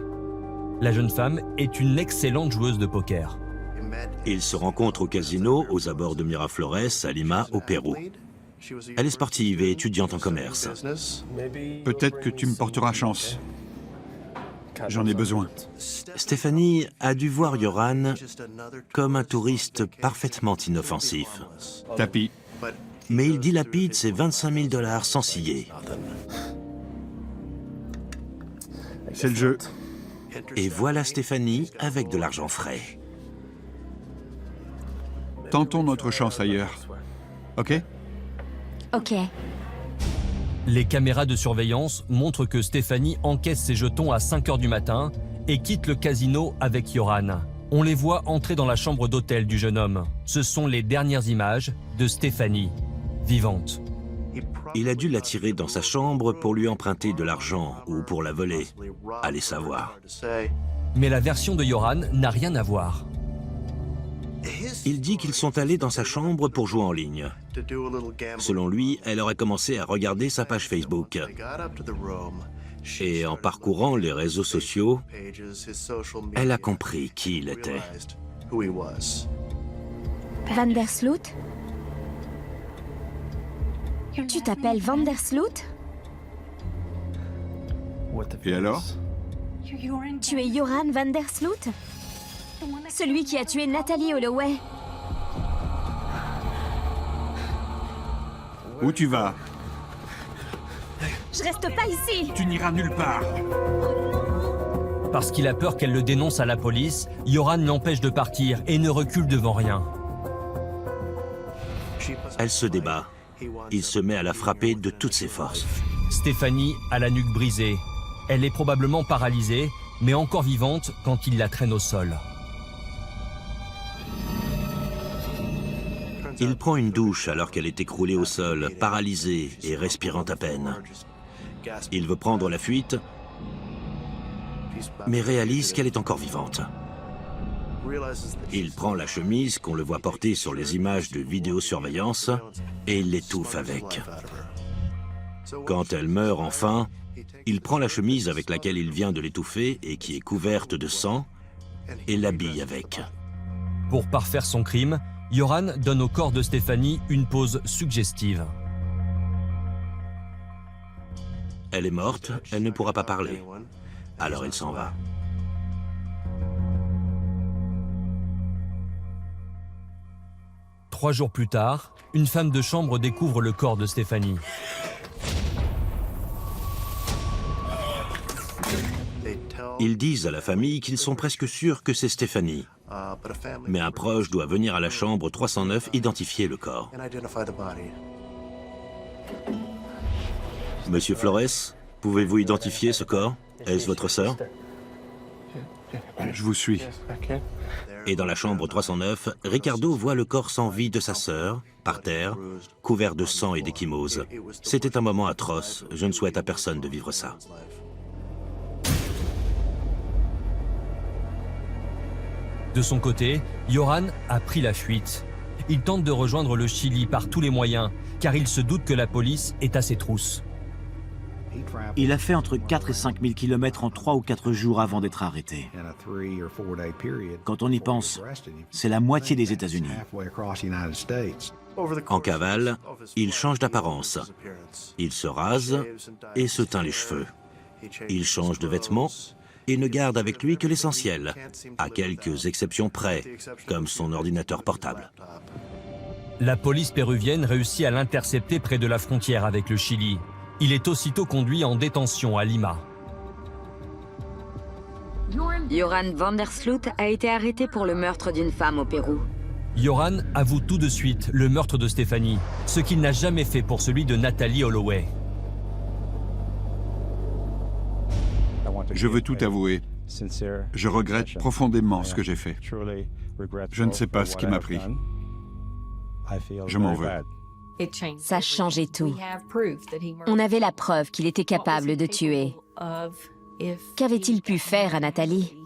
La jeune femme est une excellente joueuse de poker. Ils se rencontrent au casino aux abords de Miraflores, à Lima, au Pérou. Elle est sportive et étudiante en commerce. Peut-être que tu me porteras chance. J'en ai besoin. Stéphanie a dû voir Yoran comme un touriste parfaitement inoffensif. Tapis. Mais il dilapide ses $25 000 sans ciller. C'est le jeu. Et voilà Stéphanie avec de l'argent frais. Tentons notre chance ailleurs. OK ? Ok. Les caméras de surveillance montrent que Stéphanie encaisse ses jetons à 5 h du matin et quitte le casino avec Yoran. On les voit entrer dans la chambre d'hôtel du jeune homme. Ce sont les dernières images de Stéphanie, vivante. Il a dû l'attirer dans sa chambre pour lui emprunter de l'argent ou pour la voler. Allez savoir. Mais la version de Yoran n'a rien à voir. Il dit qu'ils sont allés dans sa chambre pour jouer en ligne. Selon lui, elle aurait commencé à regarder sa page Facebook. Et en parcourant les réseaux sociaux, elle a compris qui il était. Vandersloot? Tu t'appelles Vandersloot? Et alors? Tu es Yoran Vandersloot? Celui qui a tué Nathalie Holloway. Où tu vas? Je reste pas ici. Tu n'iras nulle part. Parce qu'il a peur qu'elle le dénonce à la police, Yoran l'empêche de partir et ne recule devant rien. Elle se débat. Il se met à la frapper de toutes ses forces. Stéphanie a la nuque brisée. Elle est probablement paralysée, mais encore vivante quand il la traîne au sol. Il prend une douche alors qu'elle est écroulée au sol, paralysée et respirant à peine. Il veut prendre la fuite, mais réalise qu'elle est encore vivante. Il prend la chemise qu'on le voit porter sur les images de vidéosurveillance et il l'étouffe avec. Quand elle meurt enfin, il prend la chemise avec laquelle il vient de l'étouffer et qui est couverte de sang et l'habille avec. Pour parfaire son crime, Yoran donne au corps de Stéphanie une pose suggestive. Elle est morte, elle ne pourra pas parler. Alors il s'en va. Trois jours plus tard, une femme de chambre découvre le corps de Stéphanie. Ils disent à la famille qu'ils sont presque sûrs que c'est Stéphanie. Mais un proche doit venir à la chambre 309 identifier le corps. Monsieur Flores, pouvez-vous identifier ce corps? Est-ce votre sœur? Je vous suis. Et dans la chambre 309, Ricardo voit le corps sans vie de sa sœur, par terre, couvert de sang et d'ecchymose. C'était un moment atroce. Je ne souhaite à personne de vivre ça. De son côté, Joran a pris la fuite. Il tente de rejoindre le Chili par tous les moyens, car il se doute que la police est à ses trousses. Il a fait entre 4 et 5 000 km en 3 ou 4 jours avant d'être arrêté. Quand on y pense, c'est la moitié des États-Unis. En cavale, il change d'apparence. Il se rase et se teint les cheveux. Il change de vêtements et ne garde avec lui que l'essentiel, à quelques exceptions près, comme son ordinateur portable. La police péruvienne réussit à l'intercepter près de la frontière avec le Chili. Il est aussitôt conduit en détention à Lima. Joran van der Sloot a été arrêté pour le meurtre d'une femme au Pérou. Joran avoue tout de suite le meurtre de Stéphanie, ce qu'il n'a jamais fait pour celui de Natalie Holloway. Je veux tout avouer. Je regrette profondément ce que j'ai fait. Je ne sais pas ce qui m'a pris. Je m'en veux. Ça changeait tout. On avait la preuve qu'il était capable de tuer. Qu'avait-il pu faire à Nathalie?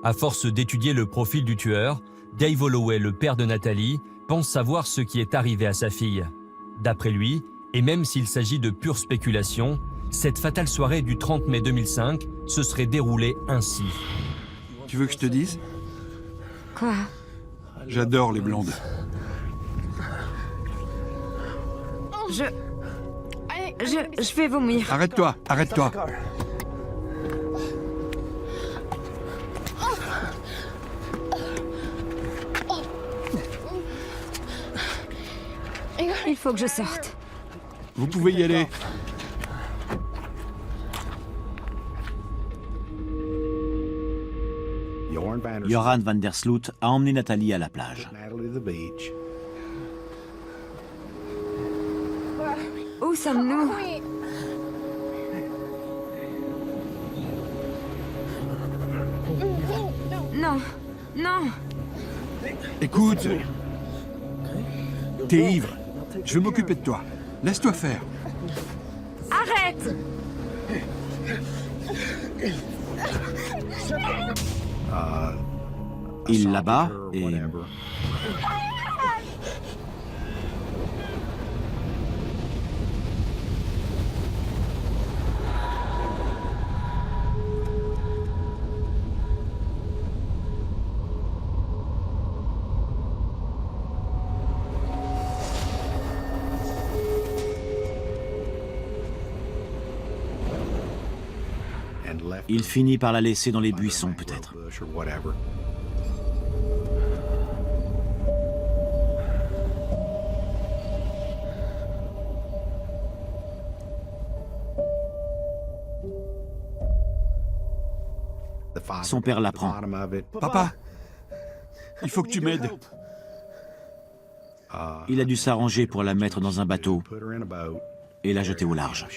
À force d'étudier le profil du tueur, Dave Holloway, le père de Nathalie, pense savoir ce qui est arrivé à sa fille. D'après lui, et même s'il s'agit de pure spéculation, cette fatale soirée du 30 mai 2005 se serait déroulée ainsi. Tu veux que je te dise? Quoi? J'adore les blondes. Je vais vomir. Arrête-toi, arrête-toi. Il faut que je sorte. Vous pouvez y aller. Joran van der Sloot a emmené Nathalie à la plage. Où sommes-nous? Non, non. Écoute. T'es ivre. Je vais m'occuper de toi. Laisse-toi faire. Arrête! Il l'abat et... Il finit par la laisser dans les buissons, peut-être. Son père l'apprend. Papa, il faut que tu m'aides. Il a dû s'arranger pour la mettre dans un bateau et la jeter au large.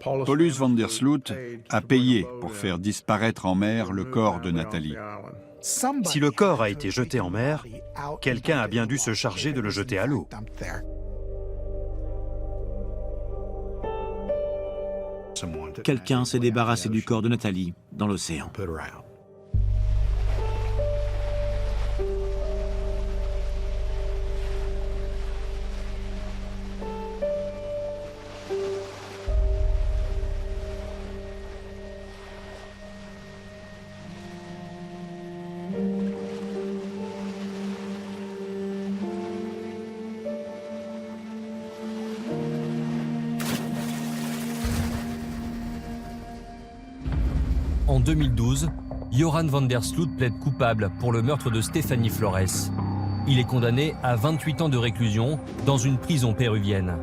Paulus van der Sloot a payé pour faire disparaître en mer le corps de Nathalie. Si le corps a été jeté en mer, quelqu'un a bien dû se charger de le jeter à l'eau. Quelqu'un s'est débarrassé du corps de Nathalie dans l'océan. En 2012, Joran van der Sloot plaide coupable pour le meurtre de Stéphanie Flores. Il est condamné à 28 ans de réclusion dans une prison péruvienne.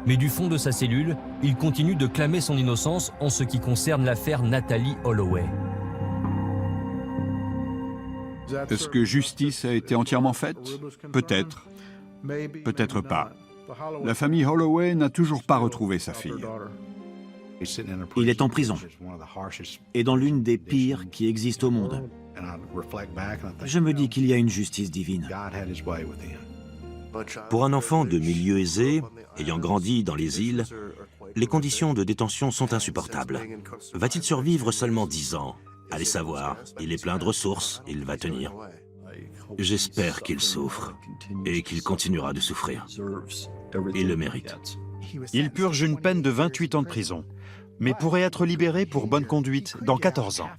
Mais du fond de sa cellule, il continue de clamer son innocence en ce qui concerne l'affaire Natalie Holloway. Est-ce que justice a été entièrement faite? Peut-être. Peut-être pas. La famille Holloway n'a toujours pas retrouvé sa fille. Il est en prison, et dans l'une des pires qui existent au monde. Je me dis qu'il y a une justice divine. Pour un enfant de milieu aisé, ayant grandi dans les îles, les conditions de détention sont insupportables. Va-t-il survivre seulement 10 ans? Allez savoir, il est plein de ressources, il va tenir. J'espère qu'il souffre, et qu'il continuera de souffrir. Il le mérite. Il purge une peine de 28 ans de prison, mais pourrait être libéré pour bonne conduite dans 14 ans.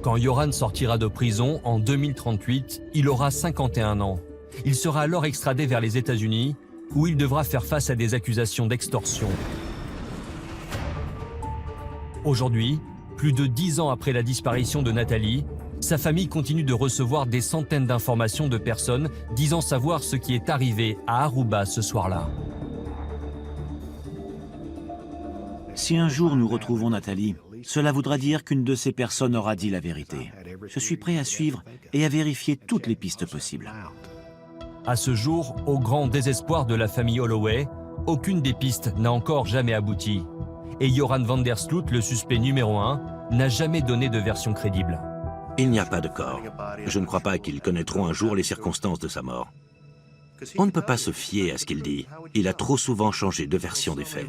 Quand Yoran sortira de prison en 2038, il aura 51 ans. Il sera alors extradé vers les États-Unis, où il devra faire face à des accusations d'extorsion. Aujourd'hui, plus de 10 ans après la disparition de Nathalie, sa famille continue de recevoir des centaines d'informations de personnes disant savoir ce qui est arrivé à Aruba ce soir-là. Si un jour nous retrouvons Nathalie, cela voudra dire qu'une de ces personnes aura dit la vérité. Je suis prêt à suivre et à vérifier toutes les pistes possibles. À ce jour, au grand désespoir de la famille Holloway, aucune des pistes n'a encore jamais abouti. Et Joran van der Sloot, le suspect numéro 1, n'a jamais donné de version crédible. Il n'y a pas de corps. Je ne crois pas qu'ils connaîtront un jour les circonstances de sa mort. On ne peut pas se fier à ce qu'il dit. Il a trop souvent changé de version des faits.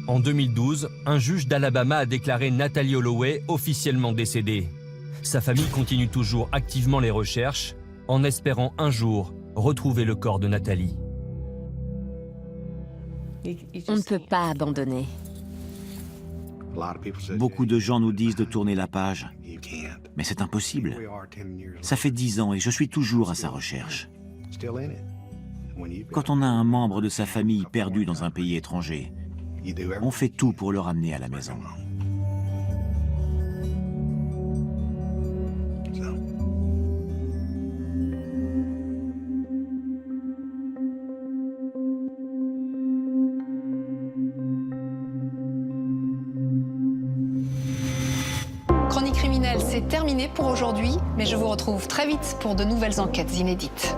En 2012, un juge d'Alabama a déclaré Nathalie Holloway officiellement décédée. Sa famille continue toujours activement les recherches, en espérant un jour retrouver le corps de Nathalie. On ne peut pas abandonner. Beaucoup de gens nous disent de tourner la page, mais c'est impossible. Ça fait 10 ans et je suis toujours à sa recherche. Quand on a un membre de sa famille perdu dans un pays étranger, on fait tout pour le ramener à la maison. Chronique criminelle, c'est terminé pour aujourd'hui, mais je vous retrouve très vite pour de nouvelles enquêtes inédites.